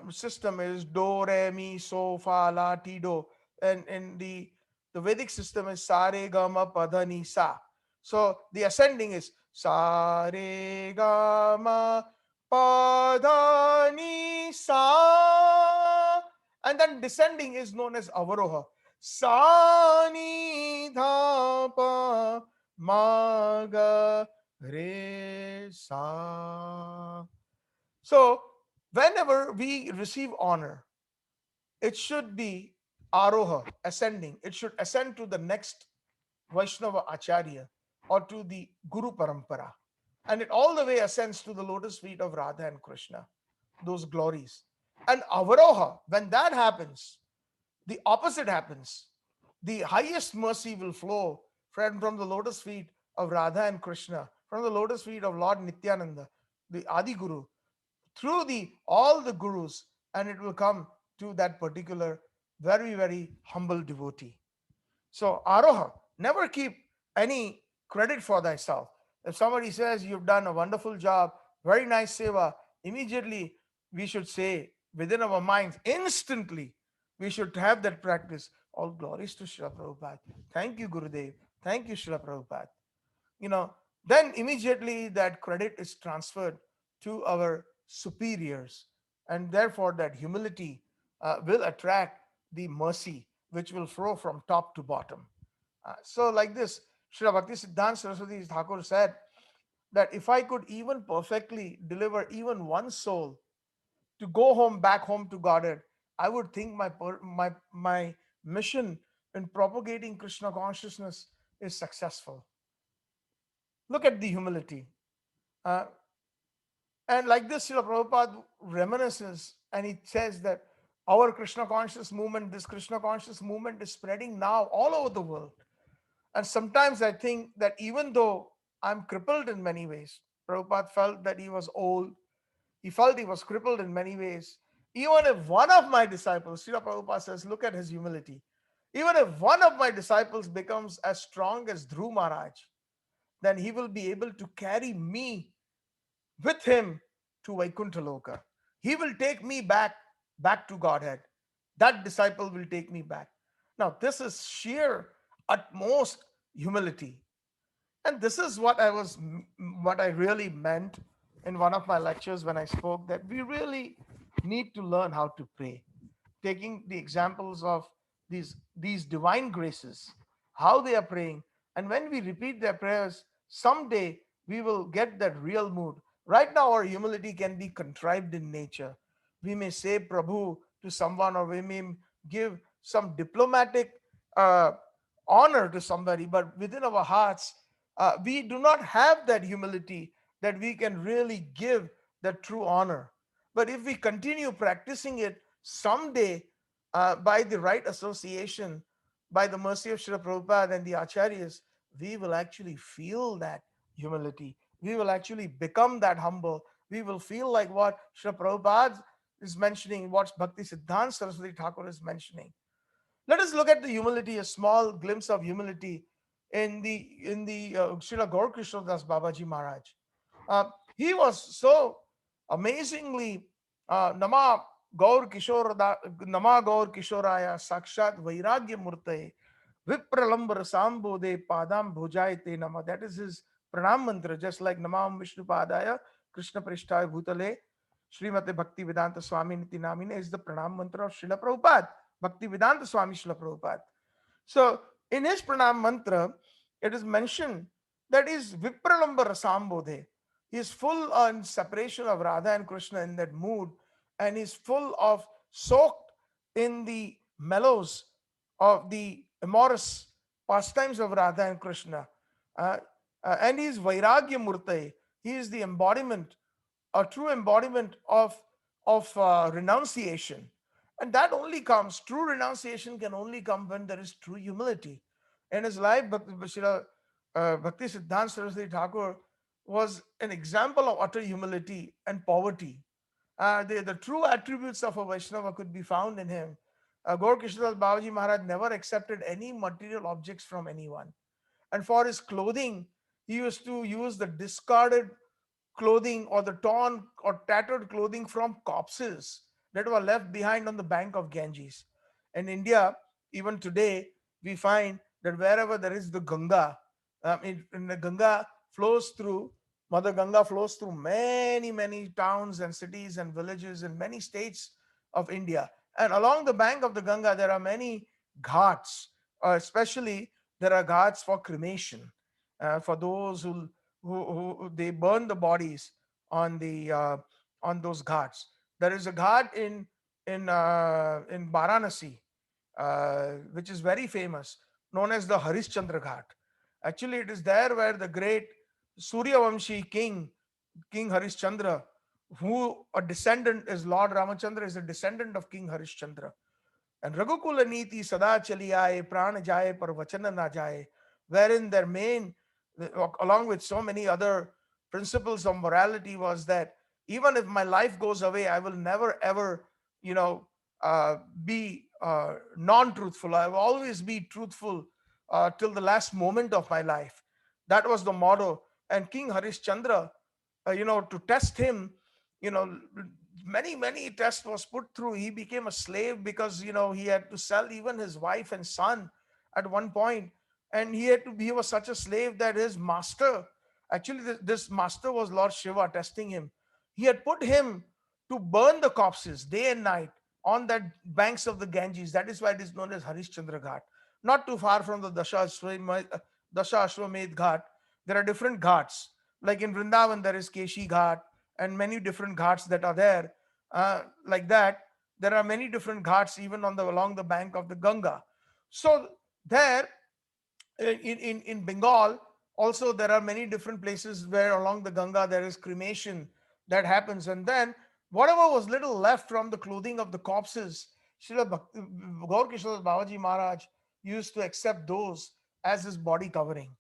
system is do, re, mi, so, fa, la, ti, do. And in the Vedic system is sa, re, ga, ma, pa, dha, ni, sa. So the ascending is sa, re, ga, ma, pa, dha, ni, sa. And then descending is known as avaroha. Sa, ni, dha, pa, ma, ga, re, sa. So whenever we receive honor, it should be aroha, ascending. It should ascend to the next Vaishnava Acharya or to the Guru Parampara. And it all the way ascends to the lotus feet of Radha and Krishna, those glories. And avaroha, when that happens, the opposite happens. The highest mercy will flow from the lotus feet of Radha and Krishna, from the lotus feet of Lord Nityananda, the Adi Guru, through the all the gurus, and it will come to that particular very, very humble devotee. So Aroha, never keep any credit for thyself. If somebody says you've done a wonderful job, very nice seva, immediately we should say within our minds, instantly, we should have that practice. All glories to Srila Prabhupada. Thank you, Gurudev. Thank you, Srila Prabhupada. You know, then immediately that credit is transferred to our superiors, and therefore that humility will attract the mercy which will flow from top to bottom. So, like this, Srila Bhakti Siddhanta Saraswati Thakur said that if I could even perfectly deliver even one soul to go home, back home to Godhead, I would think my mission in propagating Krishna consciousness is successful. Look at the humility. Uh, and like this, Srila Prabhupada reminisces and he says that our Krishna conscious movement, this Krishna conscious movement is spreading now all over the world. And sometimes I think that even though I'm crippled in many ways, Prabhupada felt that he was old, he felt he was crippled in many ways. Even if one of my disciples, Srila Prabhupada says, look at his humility. Even if one of my disciples becomes as strong as Dhruv Maharaj, then he will be able to carry me with him to Vaikuntha Loka. He will take me back to Godhead. That disciple will take me back. Now, this is sheer utmost humility. And this is what I really meant in one of my lectures when I spoke, that we really need to learn how to pray, taking the examples of these divine graces, how they are praying, and when we repeat their prayers, someday we will get that real mood. Right now, our humility can be contrived in nature. We may say Prabhu to someone, or we may give some diplomatic uh, honor to somebody, but within our hearts, we do not have that humility that we can really give that true honor. But if we continue practicing it, someday, by the right association, by the mercy of Srila Prabhupada and the Acharyas, we will actually feel that humility. We will actually become that humble. We will feel like what Srila Prabhupada is mentioning, what Bhakti Siddhanta Saraswati Thakur is mentioning. Let us look at the humility, a small glimpse of humility in the Srila Gaur Krishna Das Babaji Maharaj. He was so amazingly Nama Gaur Kishoraya Sakshat Vairagya Murtaye Vipralambar Sambode Padam Bhujayate Nama. That is his pranam mantra, just like Namam Vishnu Padaya Krishna Prishtaya Bhutale Srimate Bhakti Vedanta Swami Niti Namine is the pranam mantra of Srila Prabhupada, Bhakti Vedanta Swami Srila Prabhupada. So in his pranam mantra, it is mentioned that is Vipralamba Rasambodhe. He is full on separation of Radha and Krishna in that mood, and is full of soaked in the mellows of the amorous pastimes of Radha and Krishna. Uh, and he is Vairagya Murtai. He is the embodiment, a true embodiment of of renunciation. And that only comes, true renunciation can only come when there is true humility. In his life, Bhakti Siddhanta Saraswati Thakur was an example of utter humility and poverty. The true attributes of a Vaishnava could be found in him. Gaur Krishnadas Babaji Maharaj never accepted any material objects from anyone. And for his clothing, he used to use the discarded clothing or the torn or tattered clothing from corpses that were left behind on the bank of Ganges. In India, even today, we find that wherever there is the Ganga, in the Ganga flows through, Mother Ganga flows through many, many towns and cities and villages in many states of India. And along the bank of the Ganga, there are many ghats, especially there are ghats for cremation, for those who they burn the bodies on the on those ghats. There is a ghat in Varanasi, which is very famous, known as the Harishchandra Ghat. Actually, it is there where the great Suryavamshi King Harishchandra, who a descendant is Lord Ramachandra, is a descendant of King Harishchandra. And Raghukula Niti Sada Chali Aaye, Pran Jaye Par Vachana Na Jaye, wherein their main, along with so many other principles of morality, was that even if my life goes away, I will never ever, you know, be non-truthful. I will always be truthful till the last moment of my life. That was the motto. And King Harishchandra, to test him, you know, many tests was put through. He became a slave because he had to sell even his wife and son at one point, and he was such a slave that his master, actually this master was Lord Shiva testing him. He had put him to burn the corpses day and night on that banks of the Ganges. That is why it is known as Harishchandra Ghat. Not too far from the Dasha Ashwamedh Ghat, there are different ghats. Like in Vrindavan, there is Keshi Ghat and many different ghats that are there. Like that, there are many different ghats even along the bank of the Ganga. So there, in Bengal, also there are many different places where along the Ganga there is cremation that happens, and then whatever was little left from the clothing of the corpses, Gaur Kishore Babaji Maharaj used to accept those as his body covering,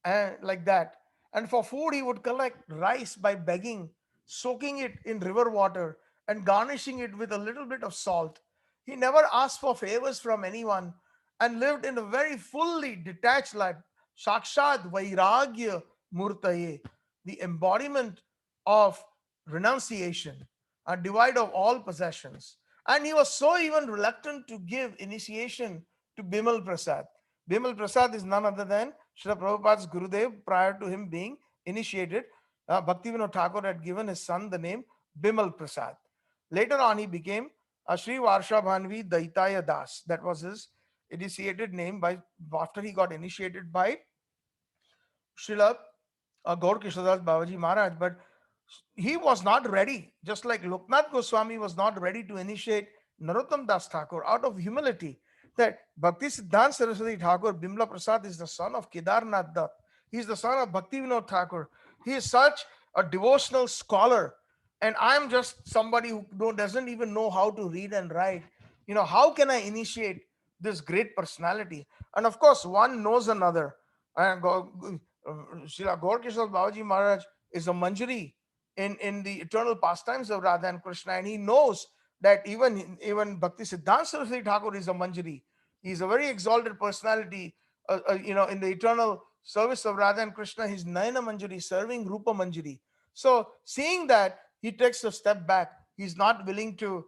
and like that. And for food, he would collect rice by begging, soaking it in river water, and garnishing it with a little bit of salt. He never asked for favors from anyone and lived in a very fully detached life. Sakshat Vairagya Murtaye, the embodiment of renunciation, a divide of all possessions. And he was so even reluctant to give initiation to Bimal Prasad. Bimal Prasad is none other than Srila Prabhupada's Gurudev. Prior to him being initiated, Bhaktivinoda Thakur had given his son the name Bimal Prasad. Later on, he became Sri Varsha Bhanvi Daitaya Das. That was his initiated name after he got initiated by Srila Gaur Kishodas Babaji Maharaj. But he was not ready, just like Loknath Goswami was not ready to initiate Narottam Das Thakur out of humility. That Bhakti Siddhanta Saraswati Thakur, Bimla Prasad, is the son of Kedarnath Dutt. He is the son of Bhakti Vinod Thakur. He is such a devotional scholar. And I'm just somebody who doesn't even know how to read and write. How can I initiate this great personality? And of course, one knows another. And Srila Gaur Kishore Babaji Maharaj is a Manjari in the eternal pastimes of Radha and Krishna, and he knows that even Bhakti Siddhanta Saraswati Thakur is a Manjari. He's a very exalted personality, in the eternal service of Radha and Krishna. He's Nayana Manjari, serving Rupa Manjari. So seeing that, he takes a step back. He's not willing to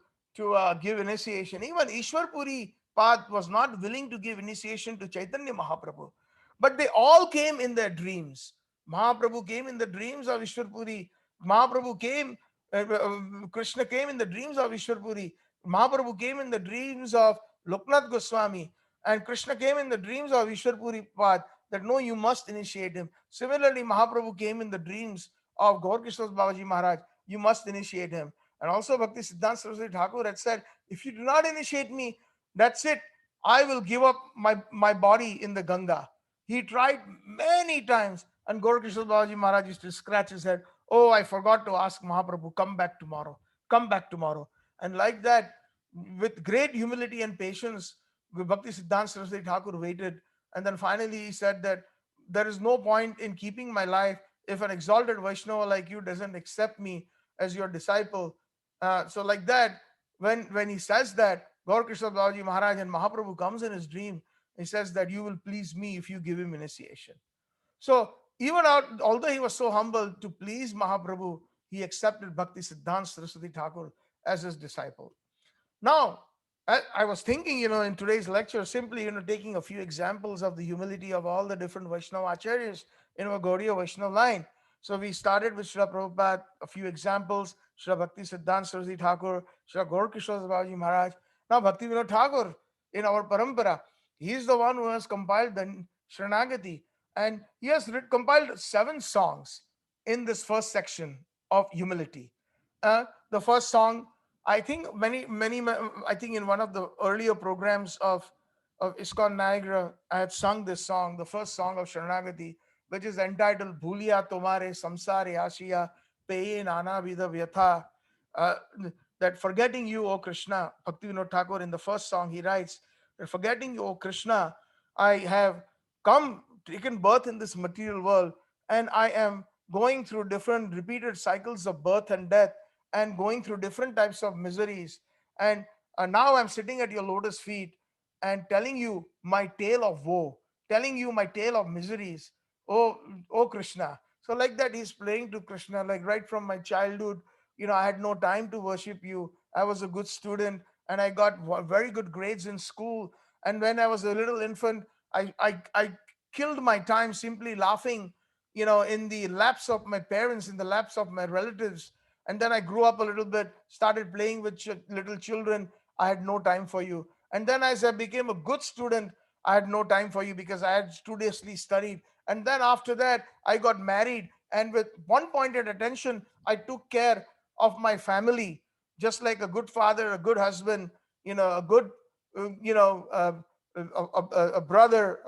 give initiation. Even Ishwar Puri Pad was not willing to give initiation to Chaitanya Mahaprabhu. But they all came in their dreams. Mahaprabhu came in the dreams of Ishwar Puri. Mahaprabhu came, Krishna came in the dreams of Ishwar Puri. Mahaprabhu came in the dreams of Loknath Goswami. And Krishna came in the dreams of Ishwar Puri Pad that no, you must initiate him. Similarly, Mahaprabhu came in the dreams of Gaur Kishore Babaji Maharaj. You must initiate him. And also Bhakti Siddhanta Saraswati Thakur had said, if you do not initiate me, that's it. I will give up my body in the Ganga. He tried many times, and Gaur Kishore Babaji Maharaj used to scratch his head. Oh, I forgot to ask Mahaprabhu, come back tomorrow. come back tomorrow. And like that, with great humility and patience, Bhakti Siddhanta Saraswati Thakur waited. And then finally he said that there is no point in keeping my life if an exalted Vaishnava like you doesn't accept me as your disciple. So like that, when he says that, Gaur Krishna Babaji Maharaj and Mahaprabhu comes in his dream, he says that you will please me if you give him initiation. So even out, although he was so humble to please Mahaprabhu, he accepted Bhakti Siddhanta Saraswati Thakur as his disciple. Now, I was thinking, in today's lecture, simply, taking a few examples of the humility of all the different Vaishnava acharyas in our Gaudiya Vaishnava line. So we started with Srila Prabhupada, a few examples, Srila Bhakti Siddhanta Saraswati Thakur, Srila Gaur Kishore Babaji Maharaj. Now Bhakti Vinod Thakur in our parampara, he is the one who has compiled the Sharanagati, and he has compiled 7 songs in this first section of humility. The first song, I think I think in one of the earlier programs of ISKCON Niagara, I had sung this song, the first song of Sharanagati, which is entitled Bhuliya Tomare Samsare Ashiya Peye Nana Vida Vyatha. Uh, that forgetting you, O Krishna, Bhaktivinoda Thakur in the first song, he writes that forgetting you, O Krishna, I have taken birth in this material world, and I am going through different repeated cycles of birth and death, and going through different types of miseries. And now I'm sitting at your lotus feet and telling you my tale of woe, telling you my tale of miseries. Oh, oh Krishna. So like that, he's playing to Krishna, like right from my childhood, I had no time to worship you. I was a good student and I got very good grades in school. And when I was a little infant, I killed my time simply laughing, in the laps of my parents, in the laps of my relatives. And then I grew up a little bit, started playing with little children. I had no time for you. And then as I became a good student, I had no time for you because I had studiously studied. And then after that, I got married, and with one pointed attention, I took care of my family, just like a good father, a good husband, a good you know a brother,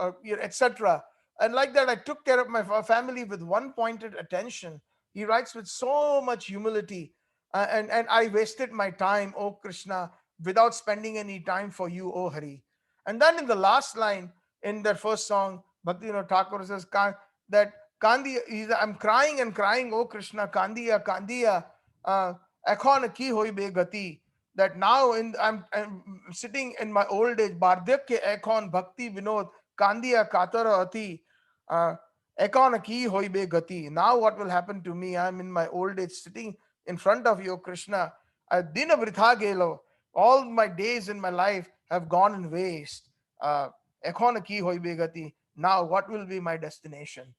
etc. And like that, I took care of my family with one pointed attention. He writes with so much humility. And I wasted my time, oh Krishna, without spending any time for you, oh Hari. And then in the last line in that first song, Bhakti Thakur says that Kandi, I'm crying and crying, oh Krishna, Kandiya, Kandiya, ekhon ki hoi be gati. That now I'm sitting in my old age, Bardhyakya ekhon bhakti vinod, Kandiya katara ati. Uh, Ekon ki hoibe gati. Now what will happen to me? I'm in my old age sitting in front of you, Krishna. Dina vritha gelo. All my days in my life have gone in waste. Ekon ki hoibe gati. Now what will be my destination?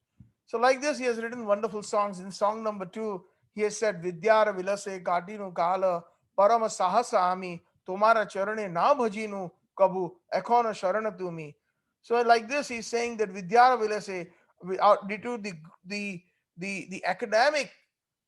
So like this, he has written wonderful songs. In song number 2, he has said, Vidyara vilase katinu kala parama sahasa ami tomara charane na bhajinu kabu ekona sharana tumi. So like this, he's saying that Vidyara vilase, due to the academic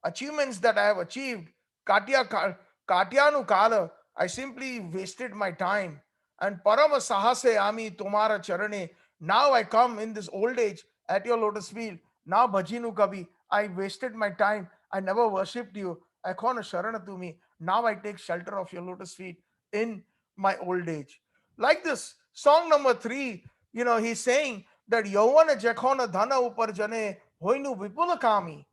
achievements that I have achieved, Katyanu Kala, I simply wasted my time. And Parama Sahase Ami Tomara Charane, now I come in this old age at your lotus feet. Now Bhajinu Kabi, I wasted my time. I never worshipped you. I call a Sharana to me. Now I take shelter of your lotus feet in my old age. Like this, song number 3, he's saying that Yauvana Jakhona Dhana Upar Jane Hoinu Vipula Kami.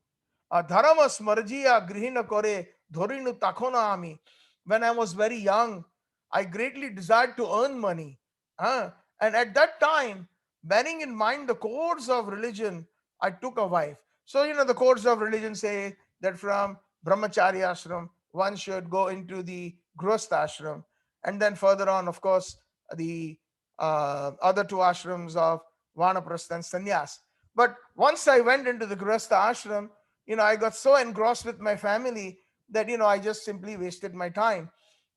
Dharma Smarjiya Grihina Kore Dhorinu Takona Ami. When I was very young, I greatly desired to earn money. And at that time, bearing in mind the codes of religion, I took a wife. So, the codes of religion say that from Brahmacharya ashram, one should go into the Grihastha ashram. And then further on, of course, the other 2 ashrams of Vanaprastha and Sannyas. But once I went into the Grihastha ashram, I got so engrossed with my family that, I just simply wasted my time.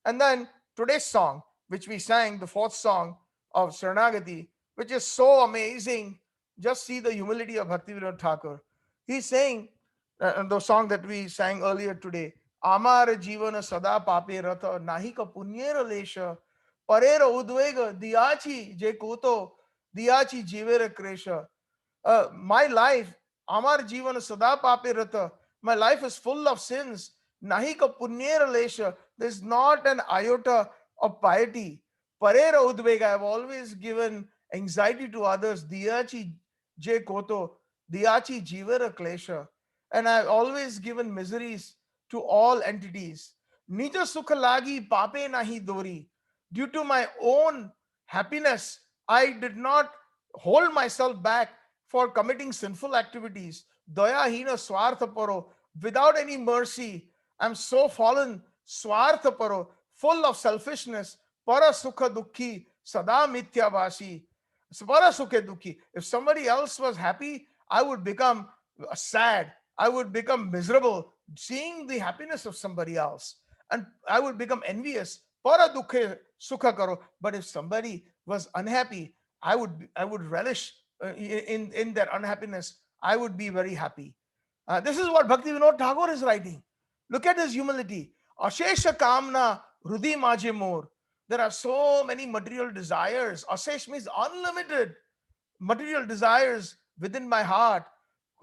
And then today's song, which we sang, the 4th song of Sharanagati, which is so amazing. Just see the humility of Bhaktivinoda Thakur. He's saying, the song that we sang earlier today, Amar Jivana Sada Pape Ratha Nahika Punyera Lesha Parera Udvega Diachi Je Koto Diachi Jivera Kresha. My life, Amar Jivana Sada Pape Rata, my life is full of sins, Nahi ka punyera lesha. There's not an iota of piety. Parera udvega. I've always given anxiety to others. Diyachi je koto. Diyachi jivara klesha. And I've always given miseries to all entities. Nija sukha lagi pape nahi dori. Due to my own happiness, I did not hold myself back for committing sinful activities. Daya hina swartha paro. Without any mercy, I'm so fallen, swartha paro, full of selfishness. Para sukha dukhi, sada mithyavasi. Para sukha dukhi. If somebody else was happy, I would become sad. I would become miserable seeing the happiness of somebody else. And I would become envious. Para dukhe sukha karo. But if somebody was unhappy, I would relish in their unhappiness. I would be very happy. This is what Bhakti Vinod Tagore is writing. Look at his humility. Ashesha kamna rudi maje mor. There are so many material desires. Ashesh means unlimited material desires within my heart.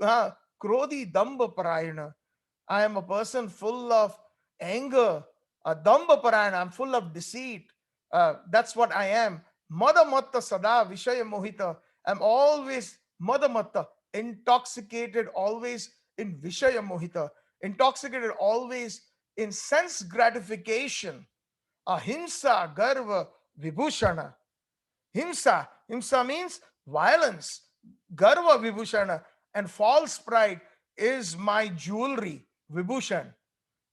Krodhi damba parayana. I am a person full of anger. Damba parayana. I'm full of deceit. That's what I am. Mada matta sada vishaya mohita. I'm always mada matta, intoxicated always in vishaya mohita, intoxicated always in sense gratification. Ahimsa garva vibhushana. Himsa means violence. Garva vibhushana, and false pride is my jewelry. Vibhushan.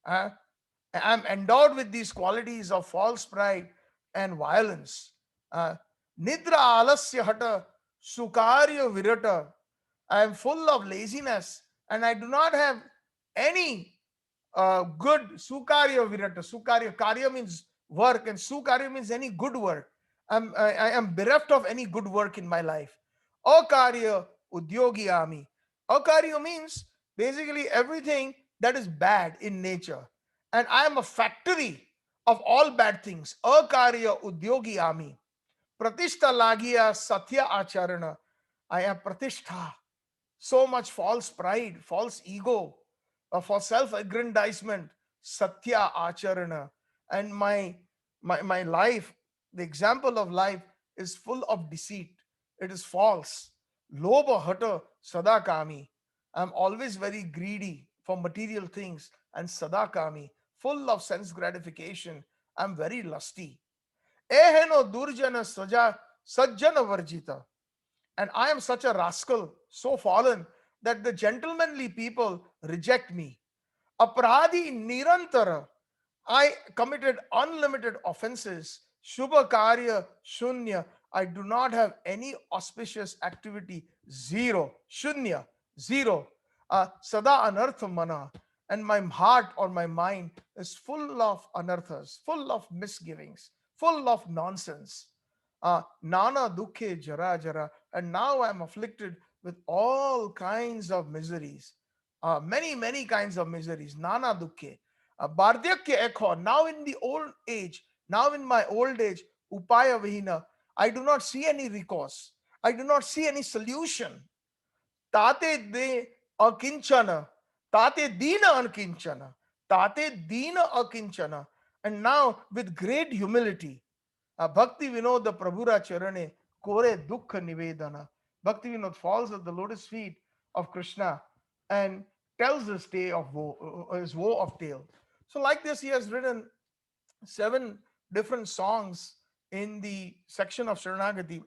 Uh, I'm endowed with these qualities of false pride and violence. Uh, Nidra alasya hata sukarya virata. I am full of laziness and I do not have any good sukarya virata. Sukarya karya means work, and sukarya means any good work. I am bereft of any good work in my life. Akarya udyogi ami. Akarya means basically everything that is bad in nature. And I am a factory of all bad things. Akarya udyogi ami. Pratishtha lagiya satya acharana. I am pratishtha. So much false pride, false ego, for self-aggrandizement, satya acharana. And my life, the example of life is full of deceit. It is false. Lobha hata sadakami. I'm always very greedy for material things, and sadakami, full of sense gratification. I'm very lusty. Eheno durjana saja sajjana varjita. And I am such a rascal, so fallen, that the gentlemanly people reject me. Apradi nirantara. I committed unlimited offenses. Shubha karya shunya. I do not have any auspicious activity. Zero. Shunya. Zero. Sada anartha mana. And my heart or my mind is full of anarthas, full of misgivings, full of nonsense. Nana dukhe jara jara. And now I'm afflicted with all kinds of miseries. Many kinds of miseries. Nana dukhe. Bardhyakya ekho. Now in the old age, now in my old age, upaya vihina, I do not see any recourse. I do not see any solution. Tate de akinchana. Tate dina ankinchana. Tate dina akinchana. And now with great humility, Bhakti Vinod Prabhura Charane Kore Dukha Nivedana. Bhakti Vinod falls at the lotus feet of Krishna and tells his tale of woe, his woe of tale. So, like this, he has written 7 different songs in the section of Sharanagati.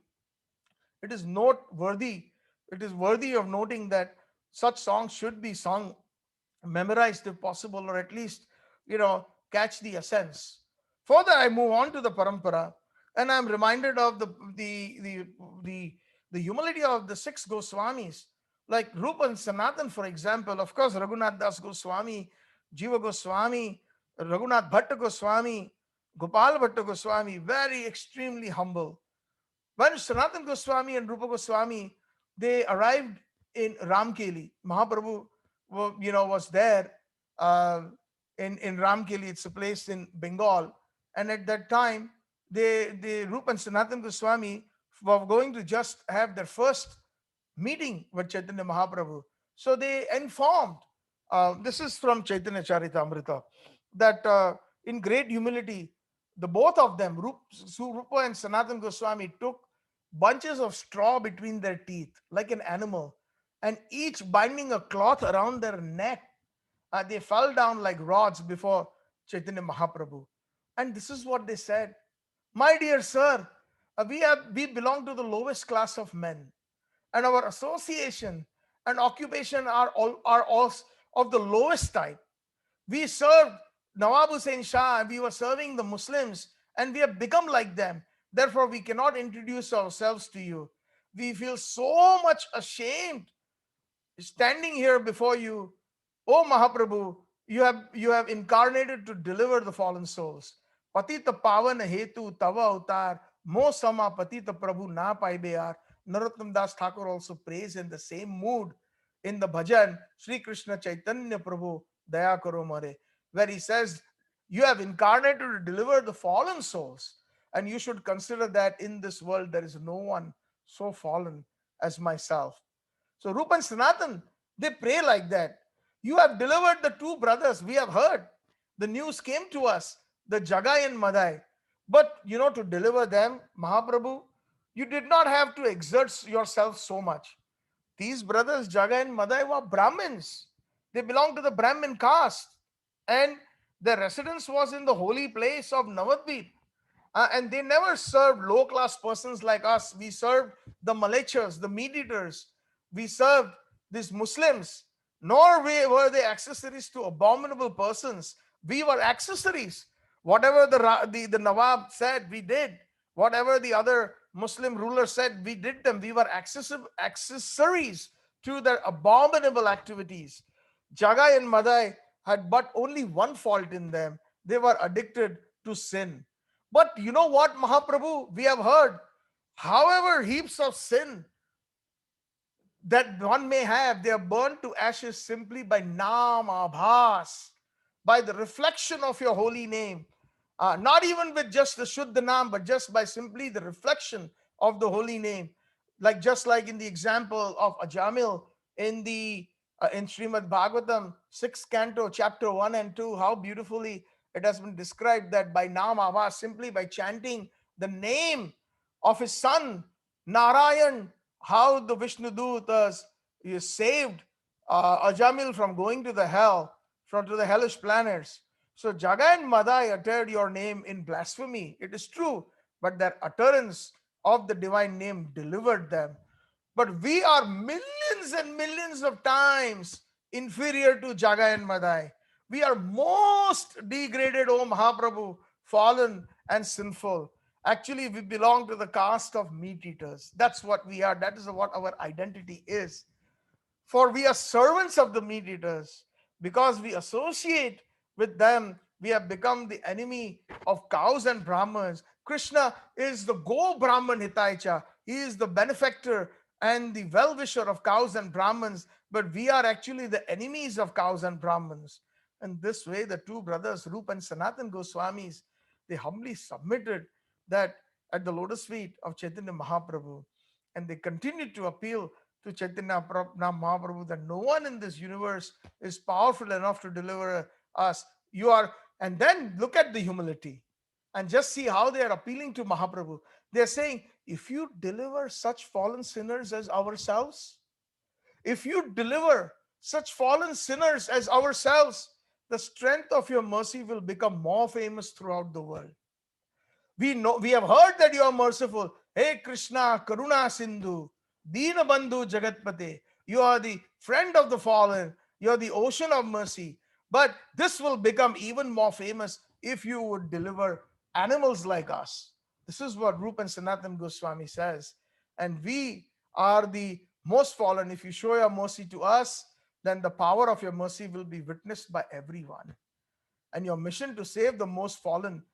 It is noteworthy, it is worthy of noting that such songs should be sung, memorized if possible, or at least, catch the essence. Further, I move on to the parampara, and I'm reminded of the the humility of the 6 Goswamis, like Rupa and Sanatan, for example. Of course, Raghunath Das Goswami, Jiva Goswami, Raghunath Bhatta Goswami, Gopal Bhatta Goswami, very extremely humble. When Sanatan Goswami and Rupa Goswami, they arrived in Ramkeli, Mahaprabhu, was there uh, in Ramkeli. It's a place in Bengal, and at that time, the Rupa and Sanatan Goswami were going to just have their first meeting with Chaitanya Mahaprabhu. So they informed This is from Chaitanya Charitamrita, that in great humility, the both of them, Rupa and Sanatan Goswami, took bunches of straw between their teeth, like an animal, and each binding a cloth around their neck. They fell down like rods before Chaitanya Mahaprabhu. And this is what they said: "My dear sir, we belong to the lowest class of men, and our association and occupation are all of the lowest type. We served Nawab Hussain Shah, and we were serving the Muslims, and we have become like them. Therefore, we cannot introduce ourselves to you. We feel so much ashamed standing here before you. O Mahaprabhu, you have incarnated to deliver the fallen souls. Patita pavan hetu tava avatar, mo sama patita prabhu na paibeyar." Narottam Das Thakur also prays in the same mood in the bhajan Sri Krishna Chaitanya Prabhu Daya Karo Mare, where he says, "You have incarnated to deliver the fallen souls, and you should consider that in this world there is no one so fallen as myself." So Rupa and Sanatan, they pray like that. "You have delivered the two brothers. We have heard. The news came to us, the Jagai and Madai. But to deliver them, Mahaprabhu, you did not have to exert yourself so much. These brothers, Jagai and Madai, were Brahmins. They belonged to the Brahmin caste. And their residence was in the holy place of Navadvip. And they never served low class persons like us. We served the Malechas, the meat eaters. We served these Muslims. Nor were they accessories to abominable persons. We were accessories. Whatever the Nawab said, we did. Whatever the other Muslim ruler said, we did them. We were accessories to their abominable activities. Jagai and Madai had but only one fault in them: they were addicted to sin. But you know what, Mahaprabhu? We have heard, however heaps of sin that one may have, they are burned to ashes simply by Nam Abhas, by the reflection of your holy name. Not even with just the Shuddha Nam, but just by simply the reflection of the holy name. Just like in the example of Ajamil in Srimad Bhagavatam, 6th canto, chapter 1 and 2, how beautifully it has been described that by Nam Abhas, simply by chanting the name of his son, Narayan, how the Vishnu Dutas saved Ajamil from going to the hell, to the hellish planets. So Jaga and Madai uttered your name in blasphemy. It is true, but their utterance of the divine name delivered them. But we are millions and millions of times inferior to Jaga and Madai. We are most degraded, O Mahaprabhu, fallen and sinful. Actually, we belong to the caste of meat eaters. That's what we are. That is what our identity is. For we are servants of the meat eaters. Because we associate with them, we have become the enemy of cows and Brahmans. Krishna is the Go Brahman Hitaicha. He is the benefactor and the well-wisher of cows and Brahmans, but we are actually the enemies of cows and Brahmans. And this way, the two brothers, Rupa and Sanatan Goswamis, they humbly submitted that at the lotus feet of Chaitanya Mahaprabhu. And they continued to appeal to Chaitanya Mahaprabhu that no one in this universe is powerful enough to deliver us. You are, and then look at the humility and just see how they are appealing to Mahaprabhu. They are saying, if you deliver such fallen sinners as ourselves, if you deliver such fallen sinners as ourselves, the strength of your mercy will become more famous throughout the world. We have heard that you are merciful. Hey Krishna, Karuna Sindhu, Dina Bandhu Jagatpate. You are the friend of the fallen. You are the ocean of mercy. But this will become even more famous if you would deliver animals like us. This is what Rupa and Sanatan Goswami says. And we are the most fallen. If you show your mercy to us, then the power of your mercy will be witnessed by everyone. And your mission to save the most fallen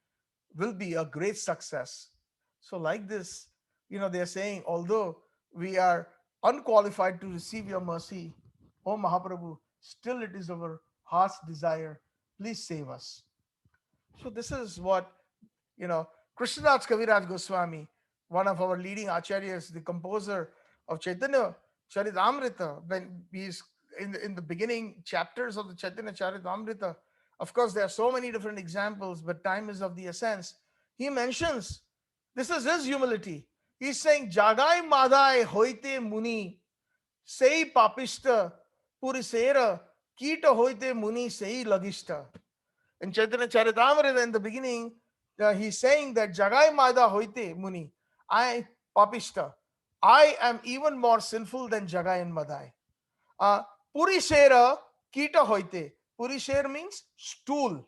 will be a great success. So, like this, they're saying, although we are unqualified to receive your mercy, O Mahaprabhu, still it is our heart's desire. Please save us. So, this is what, Krishnadas Kaviraj Goswami, one of our leading acharyas, the composer of Chaitanya Charitamrita, when he is in the beginning chapters of the Chaitanya Charitamrita. Of course, there are so many different examples, but time is of the essence. He mentions this is his humility. He's saying, Jagai Madai Hoite Muni, Sei Papista, Purisera, Kita Hoite Muni, Sei Lagista. In Chaitanya Charitamrita, in the beginning, he's saying that Jagai Mada Hoite Muni, I Papista, I am even more sinful than Jagai and Madai. Uh, Purishera Kita Hoite. Purishera means stool.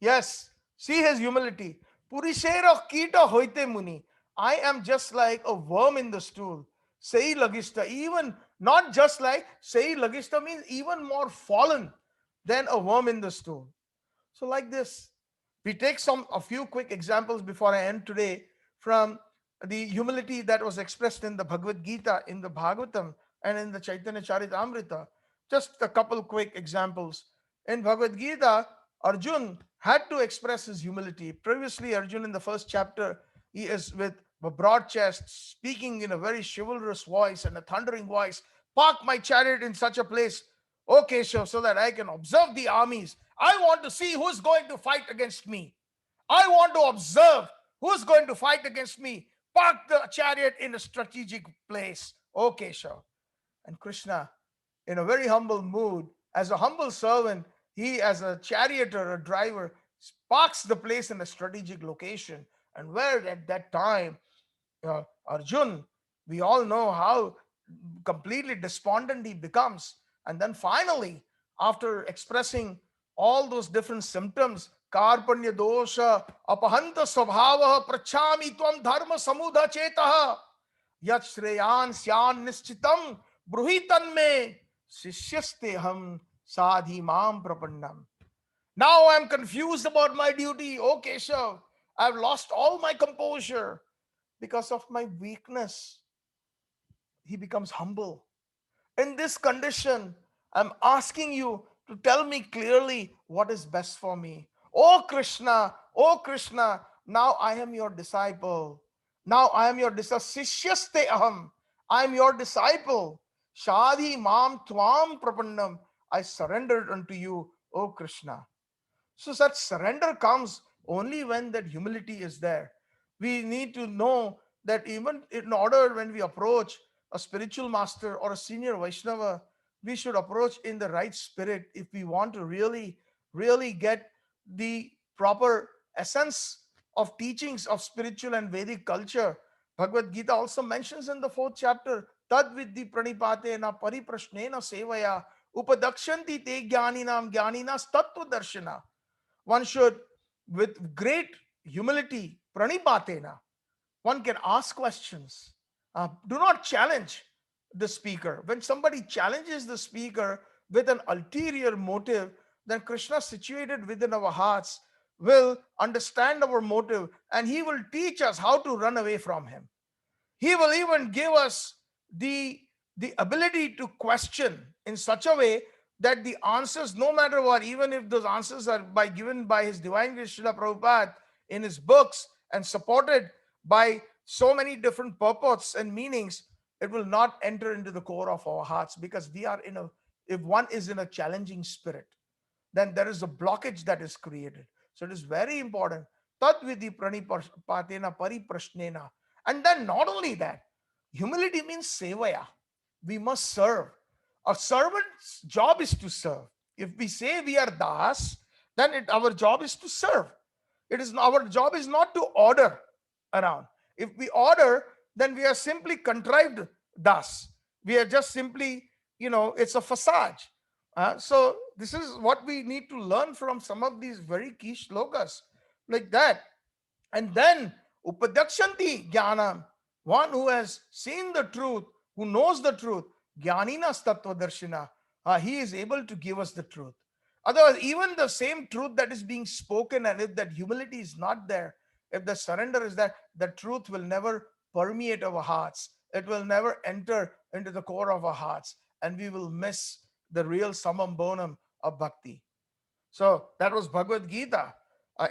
Yes, see his humility. Purishera Kita Hoite Muni. I am just like a worm in the stool. Sei Lagista, even not just like, Sei Lagista means even more fallen than a worm in the stool. So, like this, we take a few quick examples before I end today from the humility that was expressed in the Bhagavad Gita, in the Bhagavatam, and in the Chaitanya Charitamrita. Just a couple quick examples. In Bhagavad Gita, Arjun had to express his humility. Previously, Arjun in the first chapter, he is with a broad chest, speaking in a very chivalrous voice and a thundering voice. Park my chariot in such a place, O Keshav, so that I can observe the armies. I want to see who's going to fight against me. I want to observe who's going to fight against me. Park the chariot in a strategic place, O Keshav. And Krishna, in a very humble mood, as a humble servant, he, as a charioteer, a driver, parks the place in a strategic location. And where at that time, Arjun, we all know how completely despondent he becomes. And then finally, after expressing all those different symptoms, Karpanya dosha, apahanta swabhava, prachami tvam dharma samudha chetaha, yat shreyan syan nischitam, bruhitan me, shishyaste ham sadhi mam prapannam. Now I'm confused about my duty. Oh Keshav, I've lost all my composure because of my weakness. He becomes humble. In this condition, I'm asking you to tell me clearly what is best for me. Oh Krishna, now I am your disciple. Now I am your disciple. Sishyaste aham. I am your disciple. Shadhi mam tvam prapannam. I surrendered unto you, O Krishna. So such surrender comes only when that humility is there. We need to know that even in order when we approach a spiritual master or a senior Vaishnava, we should approach in the right spirit if we want to really get the proper essence of teachings of spiritual and Vedic culture. Bhagavad Gita also mentions in the fourth chapter, Tad vidhi pranipatena pariprashnena sevaya upadakshanti te jnaninas tattva darshana. One should, with great humility, pranipatena, one can ask questions. Do not challenge the speaker. When somebody challenges the speaker with an ulterior motive, then Krishna, situated within our hearts, will understand our motive and he will teach us how to run away from him. He will even give us the ability to question in such a way that the answers, no matter what, even if those answers are given by His Divine Grace Srila Prabhupada in his books and supported by so many different purports and meanings, it will not enter into the core of our hearts, because we are if one is in a challenging spirit, then there is a blockage that is created. So it is very important. Tat vidhi pranipatena pariprashnena. And then not only that, humility means sevaya. We must serve. A servant's job is to serve. If we say we are das, then our job is to serve. Our job is not to order around. If we order, then we are simply contrived das. We are just simply, it's a facade. So this is what we need to learn from some of these very key shlokas like that. And then upadakshanti jnanam, one who has seen the truth, who knows the truth, jnaninas tattva darshina, he is able to give us the truth. Otherwise, even the same truth that is being spoken, and if that humility is not there, if the surrender is there, the truth will never permeate our hearts. It will never enter into the core of our hearts, and we will miss the real samam bonum of bhakti. So that was Bhagavad Gita.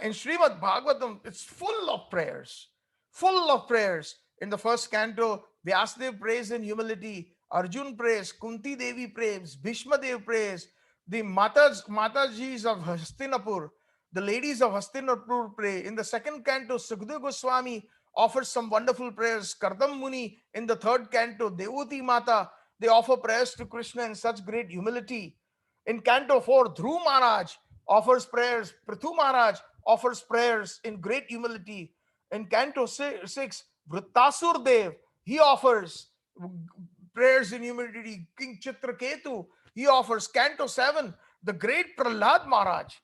In Srimad Bhagavatam, it's full of prayers, full of prayers. In the first canto, Vyasadeva prays in humility. Arjun prays, Kunti Devi prays, Bhishma Dev prays, the Matajis of Hastinapur, the ladies of Hastinapur pray. In the second canto, Sukdev Goswami offers some wonderful prayers. Kardam Muni in the third canto, Devuti Mata, they offer prayers to Krishna in such great humility. In canto 4, Dhruv Maharaj offers prayers. Prithu Maharaj offers prayers in great humility. In canto 6, Vrittasur Dev, he offers prayers in humility. King Chitraketu, he offers. Canto 7, the great Prahlad Maharaj,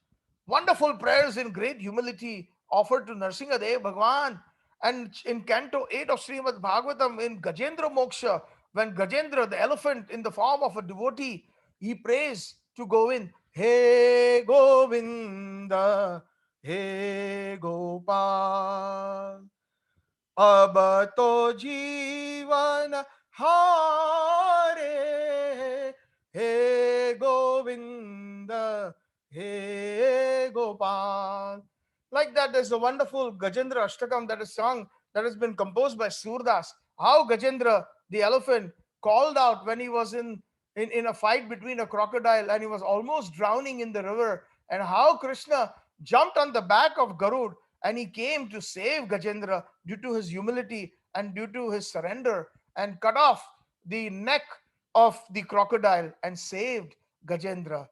wonderful prayers in great humility offered to Narsingadev Bhagwan. And in Canto 8 of Srimad Bhagavatam, in Gajendra Moksha, when Gajendra, the elephant in the form of a devotee, he prays to Govind, Hey Govinda, Hey Gopal, अब तो जीवन हारे, हे गोविंद, हे gopal. Like that, there's a wonderful Gajendra Ashtakam that is sung, that has been composed by Surdas. How Gajendra, the elephant, called out when he was in a fight between a crocodile and he was almost drowning in the river, and how Krishna jumped on the back of Garud and he came to save Gajendra due to his humility and due to his surrender, and cut off the neck of the crocodile and saved Gajendra.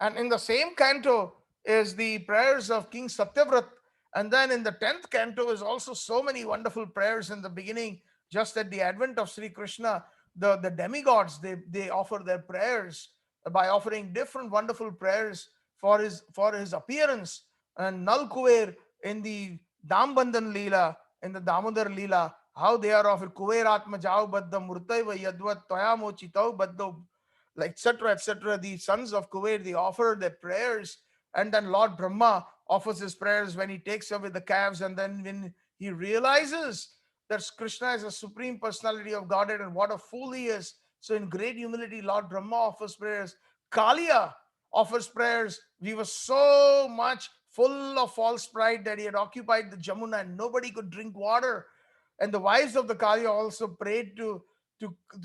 And in the same canto is the prayers of King Satyavrat. And then in the 10th canto is also so many wonderful prayers in the beginning, just at the advent of Sri Krishna. The demigods, they offer their prayers by offering different wonderful prayers for his appearance. And Nal Kuver in the Dambandhan Leela, in the Damodar Leela, how they are offered Kuveratma Jau Baddha Murtaiva Yadvat Toyamo Chitau Baddho, etc., etc. The sons of Kuver, they offer their prayers. And then Lord Brahma offers his prayers when he takes away the calves, and then when he realizes that Krishna is a supreme personality of Godhead and what a fool he is. So in great humility, Lord Brahma offers prayers. Kalia offers prayers. He was so much full of false pride that he had occupied the Jamuna and nobody could drink water. And the wives of the Kalia also prayed to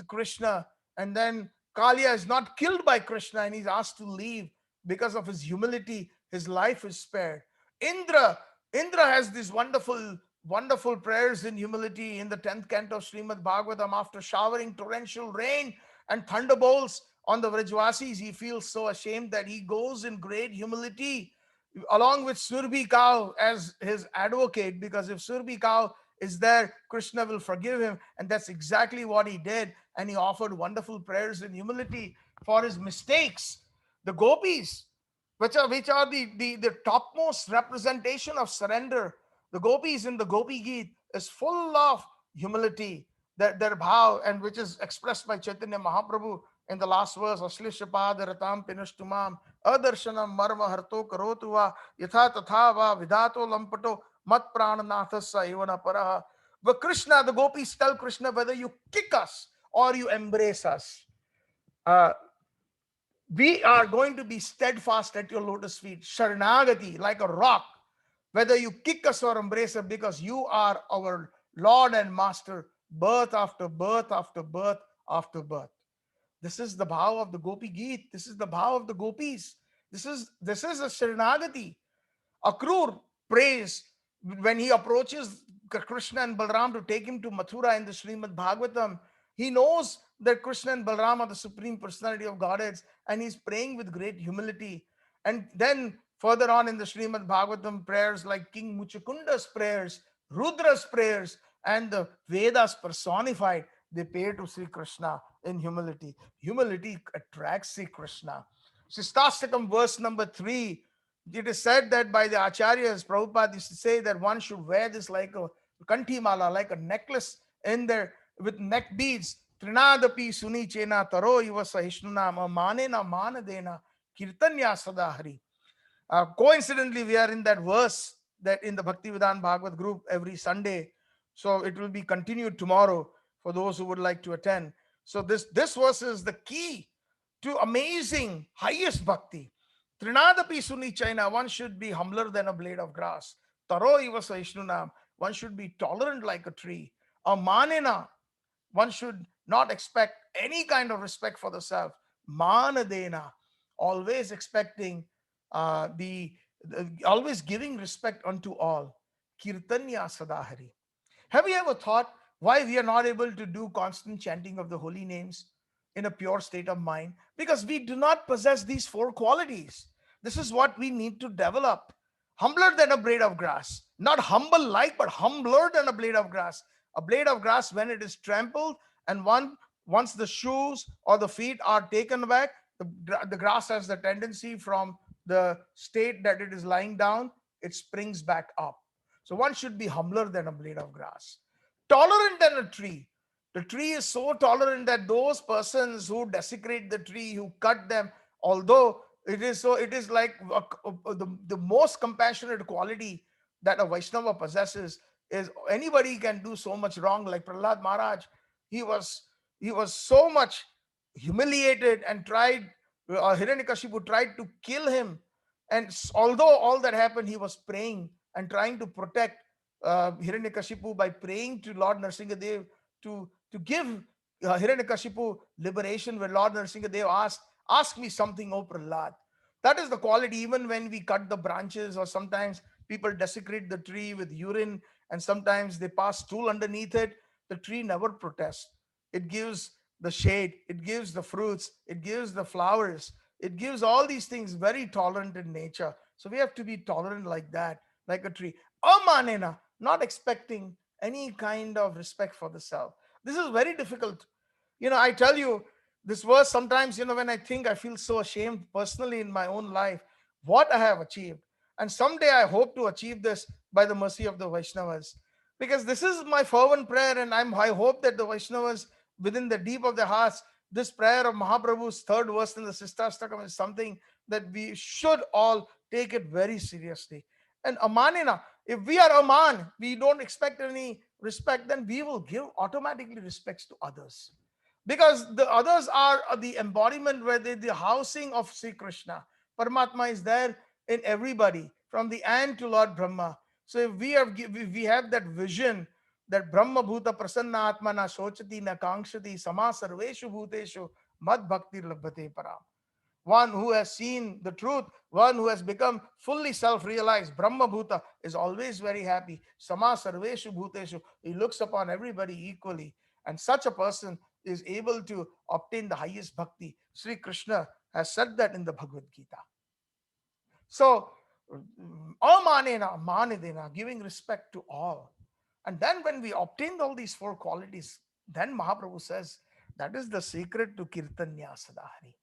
Krishna. And then Kalia is not killed by Krishna and he's asked to leave. Because of his humility, his life is spared. Indra, Indra has these wonderful prayers in humility in the 10th canto of Srimad Bhagavatam. After showering torrential rain and thunderbolts on the Vrajvasis, he feels so ashamed that he goes in great humility along with Surbi cow as his advocate, because if Surbi cow is there, Krishna will forgive him. And that's exactly what he did. And he offered wonderful prayers in humility for his mistakes. The gopis, which are the topmost representation of surrender. The gopis in the Gopi Geet is full of humility, their bhav, and which is expressed by Chaitanya Mahaprabhu in the last verse, Ashlishapad Ratam Pinashtumam Adarshanam Marma Harto Karotuva Yatha Tathava Vidato Lampato Mat Prananathasa Ivana Paraha. But Krishna, the gopis tell Krishna, whether you kick us or you embrace us, we are going to be steadfast at your lotus feet, Sharanagati, like a rock, whether you kick us or embrace us, because you are our Lord and Master, birth after birth after birth after birth. This is the bhav of the Gopi Geet. This is the bhav of the gopis. This is a Sharanagati. Akrur prays when he approaches Krishna and Balram to take him to Mathura in the Srimad Bhagavatam. He knows that Krishna and Balram are the supreme personality of Godheads, and he's praying with great humility. And then further on in the Srimad Bhagavatam, prayers like King Muchakunda's prayers, Rudra's prayers, and the Vedas personified, they pay to Sri Krishna in humility. Humility attracts Sri Krishna. Sistastakam verse number 3, it is said that by the acharyas, Prabhupada used to say that one should wear this like a kanthi mala, like a necklace in there with neck beads. Trinadapi suni chena taro iva sahishnuna manena manadena kirtanya sadahari. Coincidentally, we are in that verse that in the Bhaktivedanta Bhagavad group every Sunday. So it will be continued tomorrow for those who would like to attend. So this verse is the key to amazing highest bhakti. Trinadapi suni chaina, one should be humbler than a blade of grass. Taro iva sahishnunam, one should be tolerant like a tree. A manena, one should not expect any kind of respect for the self. Manadena, always expecting always giving respect unto all. Kirtanya Sadahari. Have you ever thought why we are not able to do constant chanting of the holy names in a pure state of mind? Because we do not possess these four qualities. This is what we need to develop. Humbler than a blade of grass. Not humble like, but humbler than a blade of grass. A blade of grass, when it is trampled, and once the shoes or the feet are taken back, the grass has the tendency from the state that it is lying down, it springs back up. So one should be humbler than a blade of grass, tolerant than a tree. The tree is so tolerant that those persons who desecrate the tree, who cut them, although it is like the most compassionate quality that a Vaishnava possesses is anybody can do so much wrong. Like Prahlad Maharaj, he was he was so much humiliated and tried. Hiranyakashipu tried to kill him, and although all that happened, he was praying and trying to protect Hiranyakashipu by praying to Lord Nrsingadev to give Hiranyakashipu liberation. When Lord Nrsingadev asked, "Ask me something, O Prahlad." That is the quality. Even when we cut the branches, or sometimes people desecrate the tree with urine, and sometimes they pass stool underneath it, the tree never protests. It gives the shade, it gives the fruits, it gives the flowers, it gives all these things, very tolerant in nature. So we have to be tolerant like that, like a tree. Amanena, not expecting any kind of respect for the self. This is very difficult. I tell you, this verse sometimes, when I think, I feel so ashamed personally in my own life, what I have achieved. And someday I hope to achieve this by the mercy of the Vaishnavas. Because this is my fervent prayer, and I hope that the Vaishnavas, within the deep of their hearts, this prayer of Mahaprabhu's third verse in the Sistastakam is something that we should all take it very seriously. And Amanina, if we are Aman, we don't expect any respect, then we will give automatically respects to others. Because the others are the embodiment, where the housing of Sri Krishna. Paramatma is there in everybody, from the ant to Lord Brahma. So if we have that vision that Brahma Bhuta Prasanna Atma na Shochati na Kangshati Sama Sarveshu Bhuteshu Mad Bhakti Labhate Param. One who has seen the truth, one who has become fully self-realized, Brahma Bhuta, is always very happy. Sama Sarveshu Bhuteshu, he looks upon everybody equally. And such a person is able to obtain the highest bhakti. Sri Krishna has said that in the Bhagavad Gita. So, amanena, manidena, giving respect to all. And then when we obtained all these four qualities, then Mahaprabhu says, that is the secret to Kirtanya Sadahari.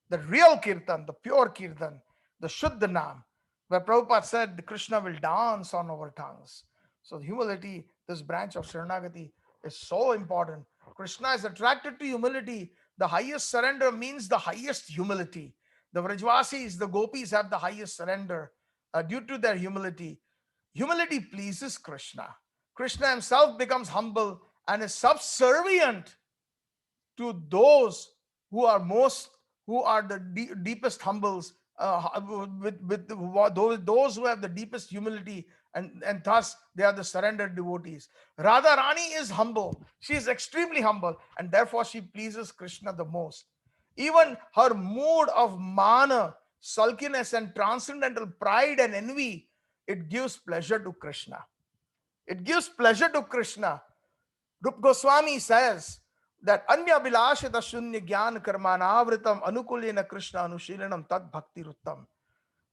The real Kirtan, the pure Kirtan, the Shuddha Nam, where Prabhupada said Krishna will dance on our tongues. So humility, this branch of Sharanagati, is so important. Krishna is attracted to humility. The highest surrender means the highest humility. The Vrajvasis, the Gopis have the highest surrender due to their humility. Humility pleases Krishna. Krishna himself becomes humble and is subservient to those who are the deepest humbles, with those who have the deepest humility, and thus they are the surrendered devotees. Radha Rani is humble. She is extremely humble, and therefore she pleases Krishna the most. Even her mood of mana, sulkiness, and transcendental pride and envy, it gives pleasure to Krishna. It gives pleasure to Krishna. Rup Goswami says that Anya Bilashita Shunya Gyan Karmanavritam Anukulena Krishna Anushilanam Tad Bhakti Ruttam.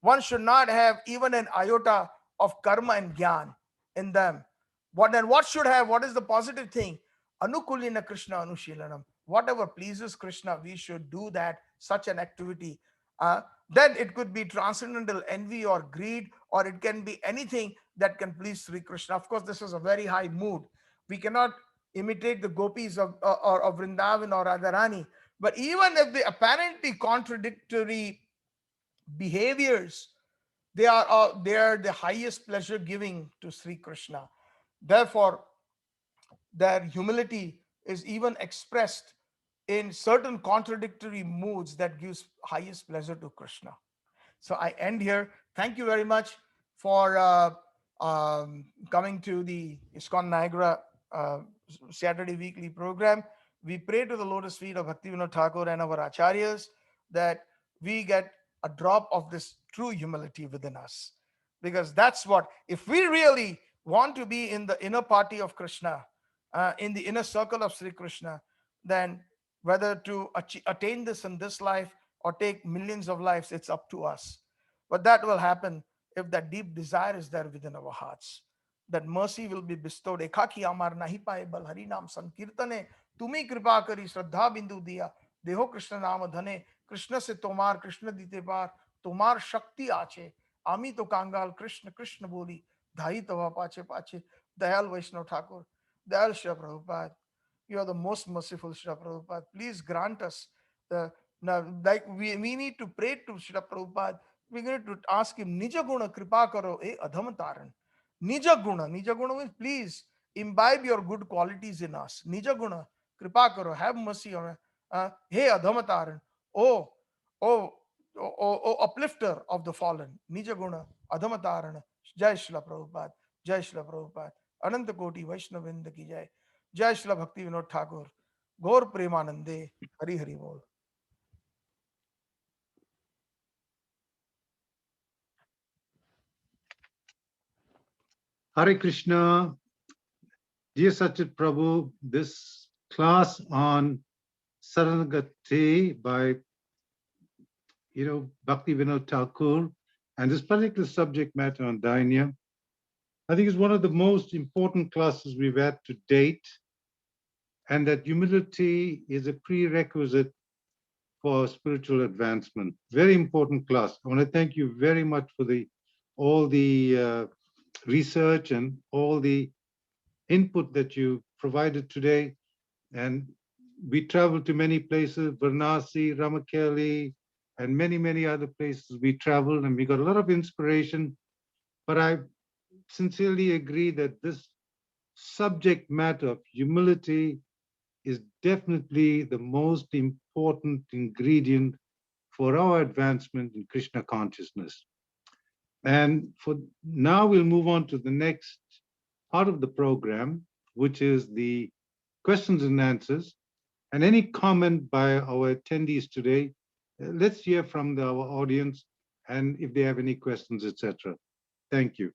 One should not have even an iota of karma and gyan in them. What should have? What is the positive thing? Anukulena Krishna Anushilanam. Whatever pleases Krishna, we should do that, such an activity. Then it could be transcendental envy or greed, or it can be anything that can please Sri Krishna. Of course, this is a very high mood. We cannot imitate the gopis of Vrindavan or Radharani. But even if the apparently contradictory behaviors, they are the highest pleasure giving to Sri Krishna. Therefore, their humility is even expressed in certain contradictory moods that gives highest pleasure to Krishna. So I end here. Thank you very much for coming to the ISKCON Niagara Saturday weekly program. We pray to the lotus feet of Bhaktivinoda Thakur and our acharyas that we get a drop of this true humility within us. Because that's what, if we really want to be in the inner party of Krishna, in the inner circle of Sri Krishna, then whether to attain this in this life or take millions of lives, it's up to us. But that will happen if that deep desire is there within our hearts. That mercy will be bestowed. Ekaki amar nahi paye bal hari naam sankirtane, tumi kripa kari श्रद्धा बिंदु दिया देहो कृष्ण नाम धने कृष्ण से तोमार कृष्ण दीते पार तोमार शक्ति आचे आमी तो कांगाल कृष्ण कृष्ण बोली धाई तवा पाचे पाचे. दयाल वैष्णव Thakur, Dayal Shri Prabhupada, you are the most merciful Shri Prabhupada. Please grant us the, now, like we need to pray to Shri Prabhupada. We're going to ask him, Nija Guna Kripa Karo, e Adham Taran. Nija Guna means please imbibe your good qualities in us. Nija Guna Kripa Karo, have mercy on us. Hey Adham Taran, oh, oh, oh, uplifter of the fallen. Nija Guna Adham Taran. Jai Shri Prabhupada, Jai Shri Prabhupada. अनंत कोटि वैष्णविंद की जय. जय श्री भक्ति विनोद ठाकुर. गौर प्रेमानंदे. हरि हरि बोल. Hare Krishna. Dear Sachit Prabhu, this class on Saranagati by Bhakti Vinod Thakur, and this particular subject matter on Dainya, I think is one of the most important classes we've had to date, and that humility is a prerequisite for spiritual advancement. Very important class. I want to thank you very much for all the research and all the input that you provided today. And we traveled to many places, Varanasi, Ramakeli, and many, many other places we traveled, and we got a lot of inspiration. But I sincerely agree that this subject matter of humility is definitely the most important ingredient for our advancement in Krishna consciousness. And for now, we'll move on to the next part of the program, which is the questions and answers. And any comment by our attendees today, let's hear from our audience and if they have any questions, etc. Thank you.